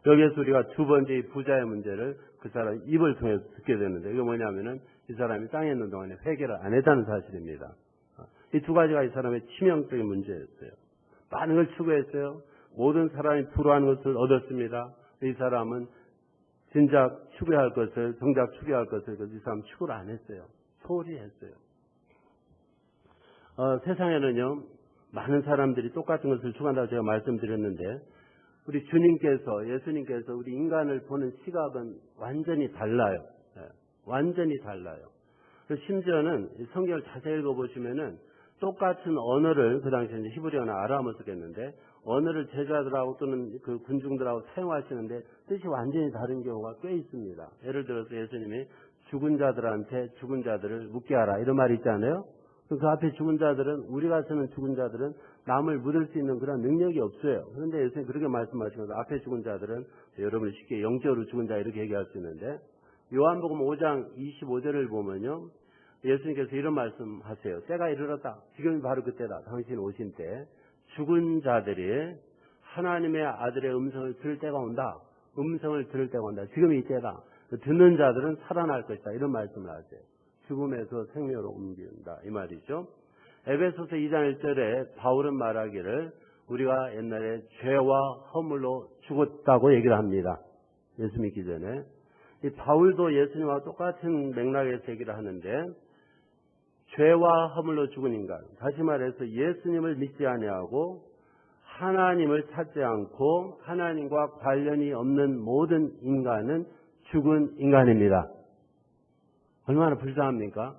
여기에서 우리가 두 번째 이 부자의 문제를 그 사람 입을 통해서 듣게 되는데, 이게 뭐냐면은 이 사람이 땅에 있는 동안에 회개를 안 했다는 사실입니다. 이 두 가지가 이 사람의 치명적인 문제였어요. 많은 걸 추구했어요. 모든 사람이 부러워하는 것을 얻었습니다. 이 사람은 정작 추구할 것을 이 사람 추구를 안 했어요. 소홀히 했어요. 세상에는요, 많은 사람들이 똑같은 것을 추구한다고 제가 말씀드렸는데, 우리 예수님께서 우리 인간을 보는 시각은 완전히 달라요. 네, 완전히 달라요. 심지어는 성경을 자세히 읽어보시면은 똑같은 언어를, 그 당시에 히브리어나 아람어를 쓰겠는데, 언어를 제자들하고 또는 그 군중들하고 사용하시는데 뜻이 완전히 다른 경우가 꽤 있습니다. 예를 들어서 예수님이 죽은 자들한테 죽은 자들을 묻게 하라 이런 말이 있잖아요. 그 앞에 죽은 자들은, 우리가 쓰는 죽은 자들은 남을 묻을 수 있는 그런 능력이 없어요. 그런데 예수님이 그렇게 말씀하시면서 앞에 죽은 자들은 여러분이 쉽게 영적으로 죽은 자 이렇게 얘기할 수 있는데, 요한복음 5장 25절을 보면요, 예수님께서 이런 말씀하세요. 때가 이르렀다. 지금이 바로 그때다. 당신 오신 때 죽은 자들이 하나님의 아들의 음성을 들을 때가 온다. 음성을 들을 때가 온다. 지금이 이때다. 듣는 자들은 살아날 것이다. 이런 말씀을 하세요. 죽음에서 생명으로 옮긴다. 이 말이죠. 에베소서 2장 1절에 바울은 말하기를 우리가 옛날에 죄와 허물로 죽었다고 얘기를 합니다. 예수 믿기 전에. 이 바울도 예수님과 똑같은 맥락에서 얘기를 하는데, 죄와 허물로 죽은 인간, 다시 말해서 예수님을 믿지 아니하고 하나님을 찾지 않고 하나님과 관련이 없는 모든 인간은 죽은 인간입니다. 얼마나 불쌍합니까?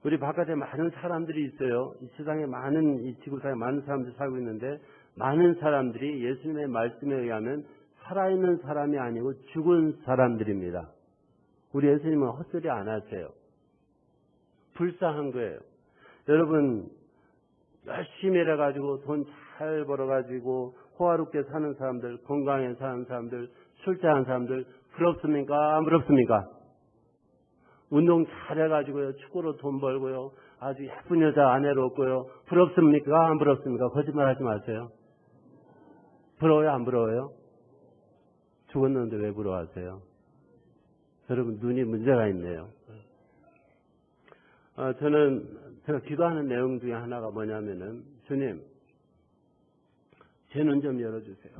우리 바깥에 많은 사람들이 있어요. 이 세상에 이 지구상에 많은 사람들이 살고 있는데, 많은 사람들이 예수님의 말씀에 의하면 살아있는 사람이 아니고 죽은 사람들입니다. 우리 예수님은 헛소리 안 하세요. 불쌍한 거예요. 여러분, 열심히 일해가지고 돈 잘 벌어가지고 호화롭게 사는 사람들, 건강하게 사는 사람들, 출세한 사람들 부럽습니까? 안 부럽습니까? 운동 잘해가지고요, 축구로 돈 벌고요, 아주 예쁜 여자 아내로 얻고요, 부럽습니까? 안 부럽습니까? 거짓말하지 마세요. 부러워요? 안 부러워요? 죽었는데 왜 부러워하세요? 여러분, 눈이 문제가 있네요. 제가 기도하는 내용 중에 하나가 뭐냐면은, 주님, 제 눈 좀 열어주세요.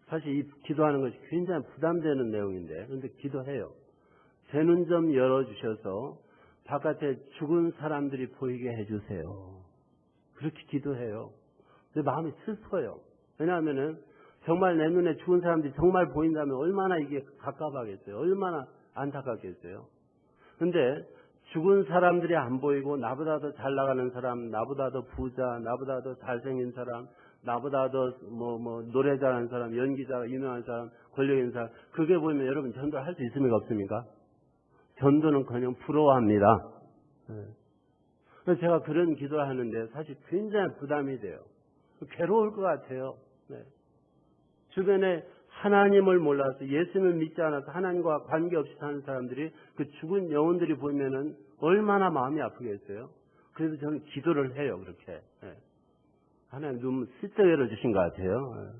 사실 이 기도하는 것이 굉장히 부담되는 내용인데, 그런데 기도해요. 제 눈 좀 열어주셔서 바깥에 죽은 사람들이 보이게 해주세요. 그렇게 기도해요. 근데 마음이 슬퍼요. 왜냐하면은 정말 내 눈에 죽은 사람들이 정말 보인다면 얼마나 이게 갑갑하겠어요. 얼마나 안타깝겠어요. 근데 죽은 사람들이 안 보이고 나보다 더 잘 나가는 사람, 나보다 더 부자, 나보다 더 잘생긴 사람, 나보다 더 노래 잘하는 사람, 연기자, 유명한 사람, 권력 있는 사람, 그게 보이면 여러분 전도할 수 있습니까? 없습니까? 전도는커녕 부러워합니다. 그래서 제가 그런 기도를 하는데 사실 굉장히 부담이 돼요. 괴로울 것 같아요. 네. 주변에 하나님을 몰라서 예수님을 믿지 않아서 하나님과 관계없이 사는 사람들이 그 죽은 영혼들이 보면은 얼마나 마음이 아프겠어요. 그래서 저는 기도를 해요. 그렇게. 네. 하나님 눈 슬쩍 열어주신 것 같아요. 네.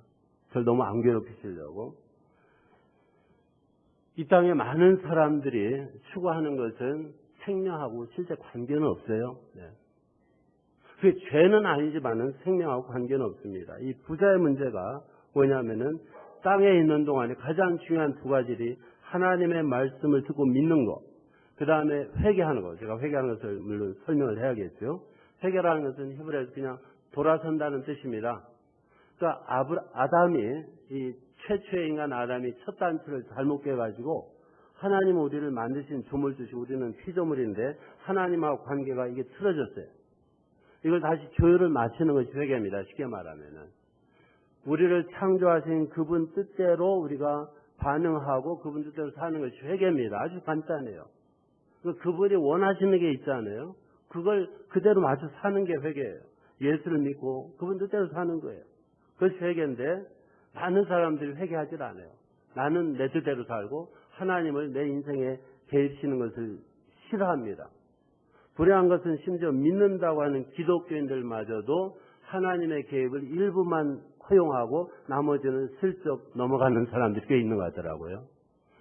저를 너무 안 괴롭히시려고. 이 땅에 많은 사람들이 추구하는 것은 생명하고 실제 관계는 없어요. 네. 그게 죄는 아니지만은 생명하고 관계는 없습니다. 이 부자의 문제가 뭐냐면은 땅에 있는 동안에 가장 중요한 두 가지들이 하나님의 말씀을 듣고 믿는 것, 그 다음에 회개하는 것. 제가 회개하는 것을 물론 설명을 해야겠죠. 회개라는 것은 히브리어에서 그냥 돌아선다는 뜻입니다. 그러니까 아담이 이 최초의 인간 아담이 첫 단추를 잘못 깨가지고 하나님 우리를 만드신 조물주시고 우리는 피조물인데 하나님하고 관계가 이게 틀어졌어요. 이걸 다시 조율을 맞추는 것이 회개입니다. 쉽게 말하면은 우리를 창조하신 그분 뜻대로 우리가 반응하고 그분 뜻대로 사는 것이 회개입니다. 아주 간단해요. 그분이 원하시는 게 있잖아요. 그걸 그대로 맞춰 사는 게 회개예요. 예수를 믿고 그분 뜻대로 사는 거예요. 그것이 회개인데 많은 사람들이 회개하지 않아요. 나는 내 뜻대로 살고 하나님을 내 인생에 개입시는 것을 싫어합니다. 불행한 것은 심지어 믿는다고 하는 기독교인들마저도 하나님의 개입을 일부만 허용하고 나머지는 슬쩍 넘어가는 사람들이 꽤 있는 것 같더라고요.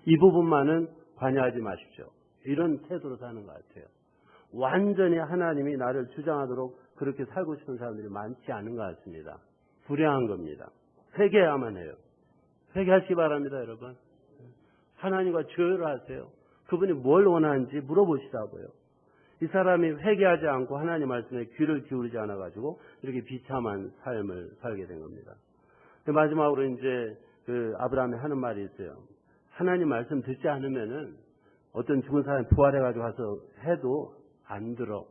이 부분만은 관여하지 마십시오. 이런 태도로 사는 것 같아요. 완전히 하나님이 나를 주장하도록 그렇게 살고 싶은 사람들이 많지 않은 것 같습니다. 불행한 겁니다. 회개해야만 해요. 회개하시기 바랍니다, 여러분. 하나님과 조율을 하세요. 그분이 뭘 원하는지 물어보시라고요. 이 사람이 회개하지 않고 하나님 말씀에 귀를 기울이지 않아가지고 이렇게 비참한 삶을 살게 된 겁니다. 마지막으로 이제 그 아브라함이 하는 말이 있어요. 하나님 말씀 듣지 않으면은 어떤 죽은 사람이 부활해가지고 와서 해도 안 들어.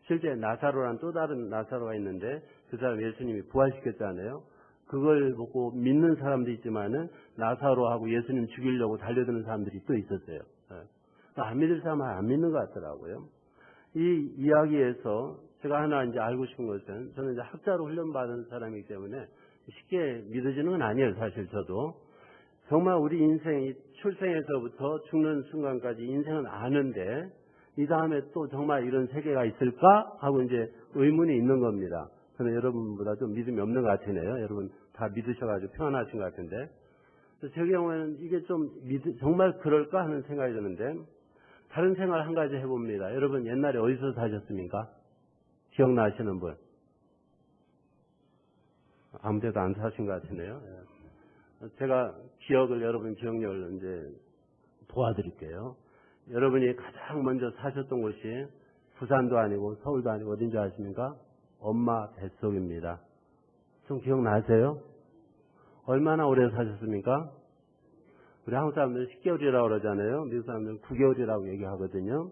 실제 나사로란 또 다른 나사로가 있는데 그 사람 예수님이 부활시켰잖아요. 그걸 보고 믿는 사람도 있지만은 나사로하고 예수님 죽이려고 달려드는 사람들이 또 있었어요. 안 믿을 사람은 안 믿는 것 같더라고요. 이 이야기에서 제가 하나 이제 알고 싶은 것은 저는 이제 학자로 훈련받은 사람이기 때문에 쉽게 믿어지는 건 아니에요. 사실 저도. 정말 우리 인생이 출생에서부터 죽는 순간까지 인생은 아는데 이 다음에 또 정말 이런 세계가 있을까? 하고 이제 의문이 있는 겁니다. 저는 여러분보다 좀 믿음이 없는 것 같으네요. 여러분 다 믿으셔가지고 평안하신 것 같은데. 제 경우에는 이게 좀 정말 그럴까 하는 생각이 드는데 다른 생각을 한 가지 해봅니다. 여러분 옛날에 어디서 사셨습니까? 기억나시는 분? 아무 데도 안 사신 것 같으네요. 제가 기억을 여러분 기억력을 이제 도와드릴게요. 여러분이 가장 먼저 사셨던 곳이 부산도 아니고 서울도 아니고 어딘지 아십니까? 엄마 뱃속입니다. 좀 기억나세요? 얼마나 오래 사셨습니까? 우리 한국 사람들은 10개월이라고 그러잖아요. 미국 사람들은 9개월이라고 얘기하거든요.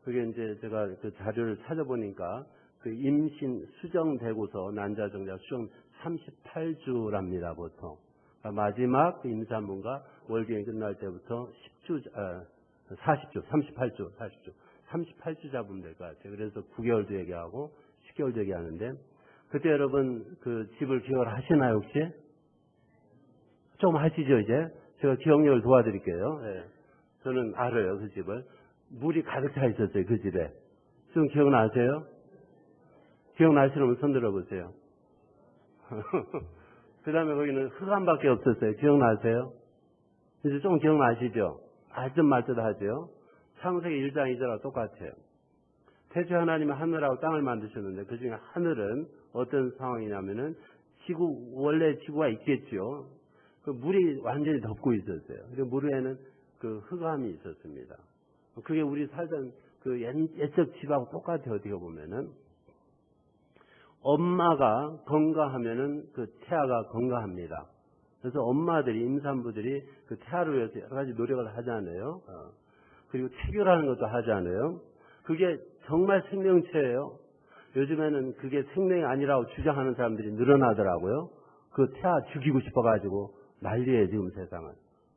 그게 이제 제가 그 자료를 찾아보니까 그 임신 수정되고서 난자정자 수정 38주랍니다, 보통. 그러니까 마지막 그 임산부가 월경이 끝날 때부터 38주 잡으면 될 것 같아요. 그래서 9개월도 얘기하고 10개월도 얘기하는데 그때 여러분 그 집을 기억을 하시나요, 혹시? 좀 하시죠, 이제? 제가 기억력을 도와드릴게요. 네. 저는 알아요, 그 집을. 물이 가득 차 있었어요, 그 집에. 좀 기억나세요? 기억나시는 분 손 들어보세요. 그 다음에 거기는 흑암밖에 없었어요. 기억나세요? 이제 좀 기억나시죠? 알듯 말듯 하죠? 창세기 1장 2절하고 똑같아요. 태초에 하나님이 하늘하고 땅을 만드셨는데 그 중에 하늘은 어떤 상황이냐면은 원래 지구가 있겠죠. 그 물이 완전히 덮고 있었어요. 그리고 물 위에는 그 흑암이 있었습니다. 그게 우리 살던 그 옛적 집하고 똑같아요. 어떻게 보면은. 엄마가 건강하면은 그 태아가 건강합니다. 그래서 엄마들이, 임산부들이 그 태아를 위해서 여러 가지 노력을 하잖아요. 그리고 체교라는 것도 하잖아요. 그게 정말 생명체예요. 요즘에는 그게 생명이 아니라고 주장하는 사람들이 늘어나더라고요. 그 태아 죽이고 싶어가지고 난리예요, 지금 세상은.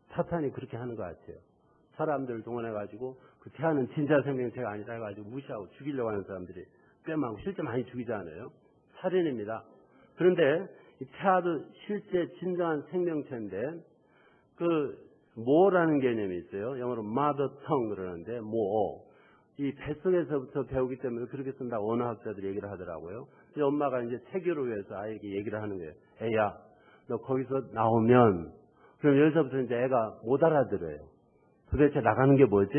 사탄이 그렇게 하는 것 같아요. 사람들을 동원해가지고 그 태아는 진짜 생명체가 아니라 해가지고 무시하고 죽이려고 하는 사람들이 꿰매고 실제 많이 죽이지 않아요? 살인입니다. 그런데 이 태아도 실제 진정한 생명체인데 모라는 개념이 있어요. 영어로 mother tongue 그러는데 이 뱃속에서부터 배우기 때문에 그렇게 쓴다고 언어학자들이 얘기를 하더라고요. 이제 엄마가 이제 체교를 위해서 아이에게 얘기를 하는 거예요. 애야, 너 거기서 나오면, 그럼 여기서부터 이제 애가 못 알아들어요. 도대체 나가는 게 뭐지?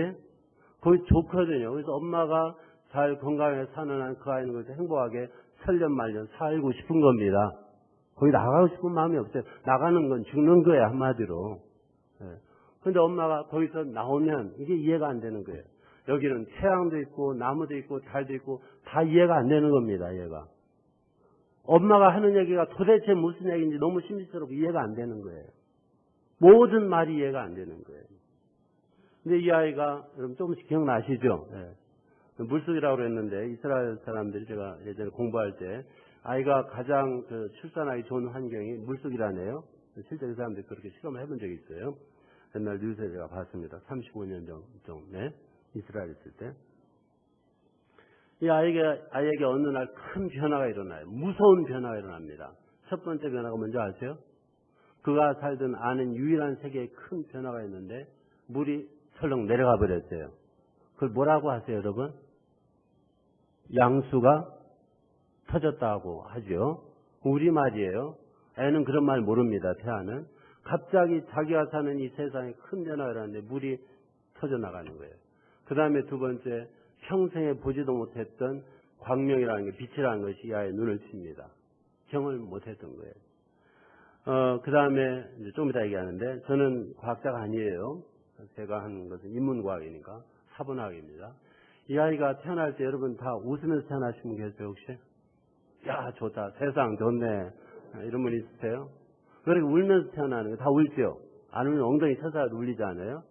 거기 좋거든요. 그래서 엄마가 잘 건강하게 사는 한 그 아이는 거기서 행복하게 천년만년 살고 싶은 겁니다. 거기 나가고 싶은 마음이 없어요. 나가는 건 죽는 거예요, 한마디로. 그런데 엄마가 거기서 나오면 이게 이해가 안 되는 거예요. 여기는 태양도 있고 나무도 있고 달도 있고 다 이해가 안 되는 겁니다. 얘가. 엄마가 하는 얘기가 도대체 무슨 얘기인지 너무 신비스럽고 이해가 안 되는 거예요. 모든 말이 이해가 안 되는 거예요. 근데 이 아이가 여러분 조금씩 기억나시죠? 물속이라고 그랬는데 이스라엘 사람들이 제가 예전에 공부할 때 아이가 가장 출산하기 좋은 환경이 물속이라네요. 실제 그 사람들이 그렇게 실험을 해본 적이 있어요. 옛날 뉴스에 제가 봤습니다. 35년 전에 이스라엘 있을 때. 이 아이에게 어느 날 큰 변화가 일어나요. 무서운 변화가 일어납니다. 첫 번째 변화가 뭔지 아세요? 그가 살던 아는 유일한 세계에 큰 변화가 있는데 물이 철렁 내려가 버렸어요. 그걸 뭐라고 하세요, 여러분? 양수가 터졌다고 하죠. 우리말이에요. 애는 그런 말 모릅니다. 태아는. 갑자기 자기가 사는 이 세상에 큰 변화가 일어났는데 물이 터져나가는 거예요. 그 다음에 두 번째, 평생에 보지도 못했던 광명이라는 게, 빛이라는 것이 이 아이의 눈을 칩니다. 경험을 못했던 거예요. 그 다음에 조금 이따 얘기하는데, 저는 과학자가 아니에요. 제가 하는 것은 인문과학이니까 사본학입니다. 이 아이가 태어날 때 여러분 다 웃으면서 태어나신 분 계세요, 혹시? 야, 좋다. 세상 좋네. 이런 분 있으세요? 그렇게 울면서 태어나는 거 다 울죠? 안 울면 엉덩이 쳐서 울리지 않아요?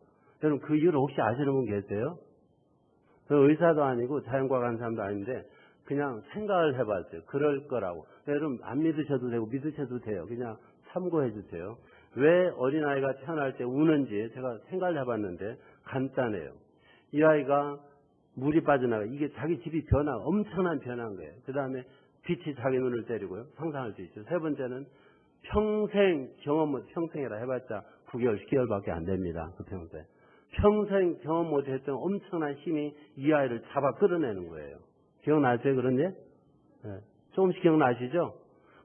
여러분 그 이유를 혹시 아시는 분 계세요? 저 의사도 아니고 자연과학 하는 사람도 아닌데 그냥 생각을 해봤어요. 그럴 거라고. 여러분 안 믿으셔도 되고 믿으셔도 돼요. 그냥 참고해 주세요. 왜 어린아이가 태어날 때 우는지 제가 생각을 해봤는데 간단해요. 이 아이가 물이 빠져나가. 이게 자기 집이 엄청난 변화인 거예요. 그 다음에 빛이 자기 눈을 때리고요. 상상할 수 있죠. 세 번째는 평생 평생이라 해봤자 9개월, 10개월밖에 안 됩니다. 그 평생. 평생 경험 못했던 엄청난 힘이 이 아이를 잡아 끌어내는 거예요. 기억나세요? 그런데? 네. 조금씩 기억나시죠?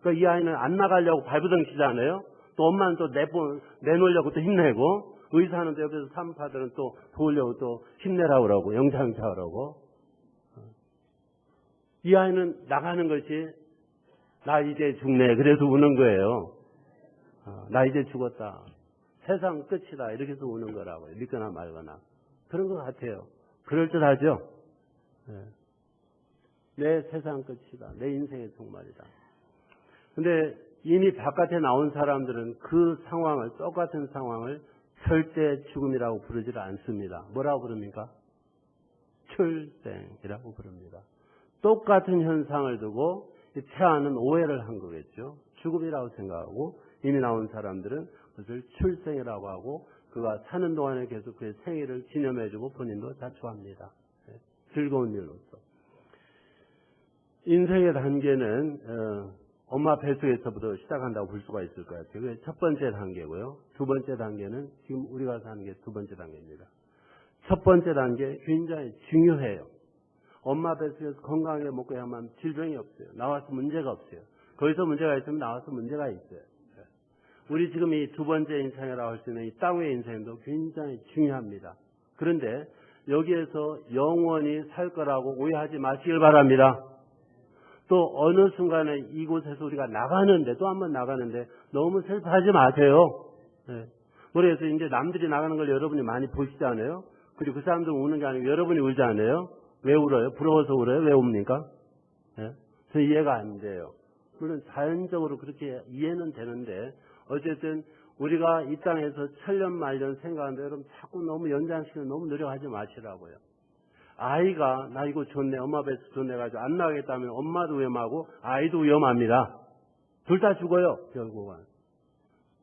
그러니까 이 아이는 안 나가려고 발부덩 치잖아요. 또 엄마는 또 내놓으려고 또 힘내고, 의사는 또 옆에서 산부파들은 또 도우려고 또 힘내라고 그러고, 영상차 하라고. 이 아이는 나가는 것이 나 이제 죽네. 그래서 우는 거예요. 나 이제 죽었다. 세상 끝이다. 이렇게 해서 우는 거라고요. 믿거나 말거나. 그런 것 같아요. 그럴듯하죠? 네. 내 세상 끝이다. 내 인생의 종말이다. 근데 이미 바깥에 나온 사람들은 그 상황을, 똑같은 상황을 절대 죽음이라고 부르지 않습니다. 뭐라고 부릅니까? 출생이라고 부릅니다. 똑같은 현상을 두고 태아는 오해를 한 거겠죠. 죽음이라고 생각하고 이미 나온 사람들은 그것을 출생이라고 하고 그가 사는 동안에 계속 그의 생일을 기념해주고 본인도 자초합니다. 즐거운 일로서. 인생의 단계는 엄마 뱃속에서부터 시작한다고 볼 수가 있을 것 같아요. 그게 첫 번째 단계고요. 두 번째 단계는 지금 우리가 사는 게 두 번째 단계입니다. 첫 번째 단계 굉장히 중요해요. 엄마 뱃속에서 건강하게 먹고 야만 질병이 없어요. 나와서 문제가 없어요. 거기서 문제가 있으면 나와서 문제가 있어요. 우리 지금 이 두 번째 인생이라고 할 수 있는 이 땅의 인생도 굉장히 중요합니다. 그런데 여기에서 영원히 살 거라고 오해하지 마시길 바랍니다. 또 어느 순간에 이곳에서 우리가 나가는데, 또 한 번 나가는데 너무 슬퍼하지 마세요. 네. 그래서 이제 남들이 나가는 걸 여러분이 많이 보시잖아요. 그리고 그 사람들 우는 게 아니고 여러분이 울지 않아요? 왜 울어요? 부러워서 울어요? 왜 웁니까? 네? 저 이해가 안 돼요. 물론 자연적으로 그렇게 이해는 되는데 어쨌든 우리가 이 땅에서 천년 말년 생각하는데 여러분 자꾸 너무 연장시키는 너무 노력하지 마시라고요. 아이가 나 이거 좋네, 엄마 뱃에서 좋네 가지고 안 나가겠다면 엄마도 위험하고 아이도 위험합니다. 둘 다 죽어요. 결국은.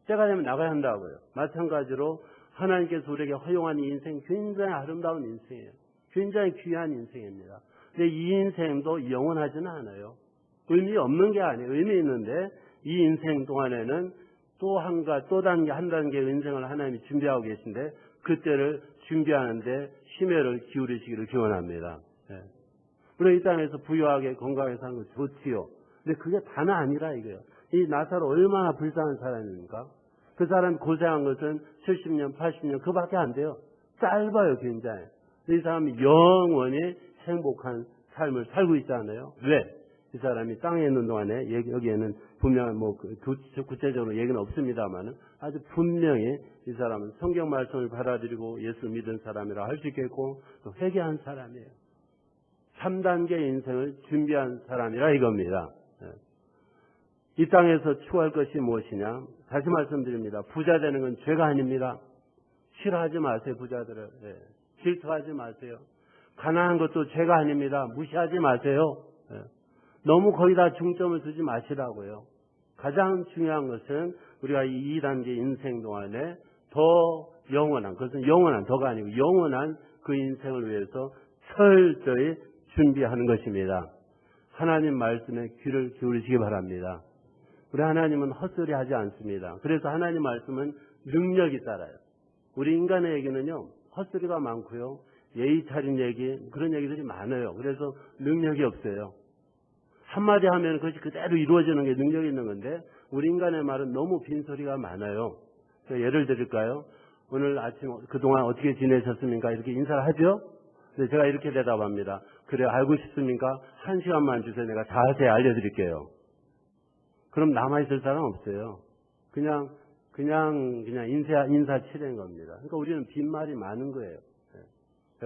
때가 되면 나가야 한다고요. 마찬가지로 하나님께서 우리에게 허용한 이 인생 굉장히 아름다운 인생이에요. 굉장히 귀한 인생입니다. 근데 이 인생도 영원하지는 않아요. 의미 없는 게 아니에요. 의미 있는데 이 인생 동안에는 또 한 단계의 인생을 하나님이 준비하고 계신데 그때를 준비하는데 심혈을 기울이시기를 기원합니다. 예. 우리 이 땅에서 부유하게 건강하게 사는 거 좋지요. 근데 그게 다는 아니라 이거예요. 이 나사로 얼마나 불쌍한 사람입니까? 그 사람이 고생한 것은 70년, 80년 그밖에 안 돼요. 짧아요, 굉장히. 이 사람이 영원히 행복한 삶을 살고 있잖아요. 왜? 이 사람이 땅에 있는 동안에 여기에는 분명한 구체적으로 얘기는 없습니다만은 아주 분명히 이 사람은 성경 말씀을 받아들이고 예수 믿은 사람이라 할 수 있겠고 또 회개한 사람이에요. 3단계 인생을 준비한 사람이라 이겁니다. 이 땅에서 추구할 것이 무엇이냐? 다시 말씀드립니다. 부자 되는 건 죄가 아닙니다. 싫어하지 마세요, 부자들을. 질투하지 마세요. 가난한 것도 죄가 아닙니다. 무시하지 마세요. 너무 거기다 중점을 두지 마시라고요. 가장 중요한 것은 우리가 이 2단계 인생 동안에 더 영원한, 그것은 영원한, 더가 아니고 영원한 그 인생을 위해서 철저히 준비하는 것입니다. 하나님 말씀에 귀를 기울이시기 바랍니다. 우리 하나님은 헛소리 하지 않습니다. 그래서 하나님 말씀은 능력이 따라요. 우리 인간의 얘기는요, 헛소리가 많고요, 예의 차린 얘기, 그런 얘기들이 많아요. 그래서 능력이 없어요. 한마디 하면 그것이 그대로 이루어지는 게 능력이 있는 건데, 우리 인간의 말은 너무 빈소리가 많아요. 예를 드릴까요? 오늘 아침 그동안 어떻게 지내셨습니까? 이렇게 인사를 하죠? 근데 제가 이렇게 대답합니다. 그래, 알고 싶습니까? 1시간만 주세요. 내가 자세히 알려드릴게요. 그럼 남아있을 사람 없어요. 그냥 인사치레인 겁니다. 그러니까 우리는 빈말이 많은 거예요.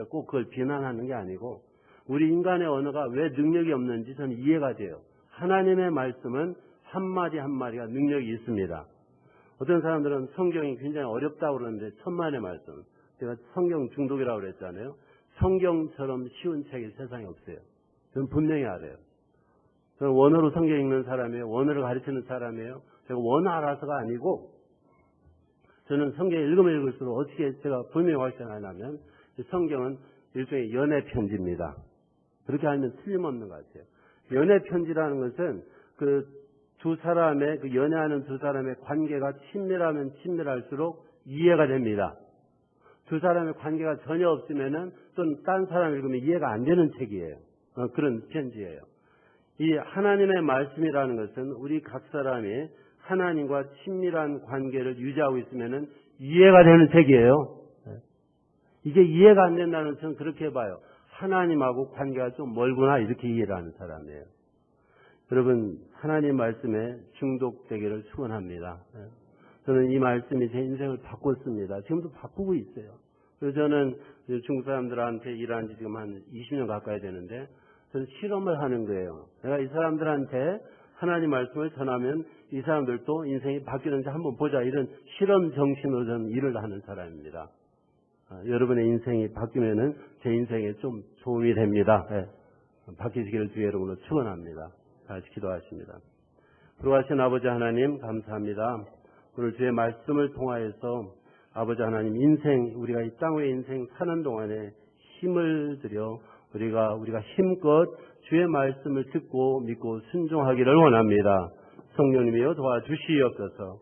꼭 그걸 비난하는 게 아니고, 우리 인간의 언어가 왜 능력이 없는지 저는 이해가 돼요. 하나님의 말씀은 한마디 한마디가 능력이 있습니다. 어떤 사람들은 성경이 굉장히 어렵다고 그러는데 천만의 말씀, 제가 성경 중독이라고 그랬잖아요. 성경처럼 쉬운 책이 세상에 없어요. 저는 분명히 알아요. 저는 원어로 성경 읽는 사람이에요. 원어를 가르치는 사람이에요. 제가 원어 알아서가 아니고, 저는 성경 읽으면 읽을수록 어떻게 제가 분명히 확신하냐면, 성경은 일종의 연애 편지입니다. 그렇게 하면 틀림없는 것 같아요. 연애 편지라는 것은 그 두 사람의, 그 연애하는 두 사람의 관계가 친밀하면 친밀할수록 이해가 됩니다. 두 사람의 관계가 전혀 없으면은 또 딴 사람 읽으면 이해가 안 되는 책이에요. 그런 편지예요. 이 하나님의 말씀이라는 것은 우리 각 사람이 하나님과 친밀한 관계를 유지하고 있으면은 이해가 되는 책이에요. 이게 이해가 안 된다는 것은 그렇게 봐요. 하나님하고 관계가 좀 멀구나, 이렇게 이해를 하는 사람이에요. 여러분, 하나님 말씀에 중독되기를 축원합니다. 저는 이 말씀이 제 인생을 바꿨습니다. 지금도 바꾸고 있어요. 그래서 저는 중국 사람들한테 일한 지 지금 한 20년 가까이 되는데, 저는 실험을 하는 거예요. 내가 이 사람들한테 하나님 말씀을 전하면 이 사람들도 인생이 바뀌는지 한번 보자, 이런 실험 정신으로 저는 일을 하는 사람입니다. 여러분의 인생이 바뀌면은 제 인생에 좀 도움이 됩니다. 바뀌시기를 주의 이름으로 축원합니다. 같이 기도하십니다. 부르하신 아버지 하나님, 감사합니다. 오늘 주의 말씀을 통하여서 아버지 하나님, 인생, 우리가 이 땅 위에 인생 사는 동안에 힘을 들여 우리가 힘껏 주의 말씀을 듣고 믿고 순종하기를 원합니다. 성령님이여 도와주시옵소서.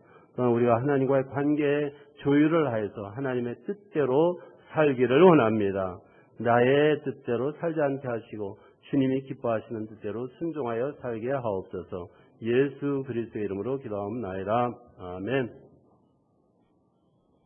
우리가 하나님과의 관계에 조율을 하여서 하나님의 뜻대로 살기를 원합니다. 나의 뜻대로 살지 않게 하시고 주님이 기뻐하시는 뜻대로 순종하여 살게 하옵소서. 예수 그리스도의 이름으로 기도하옵나이다. 아멘.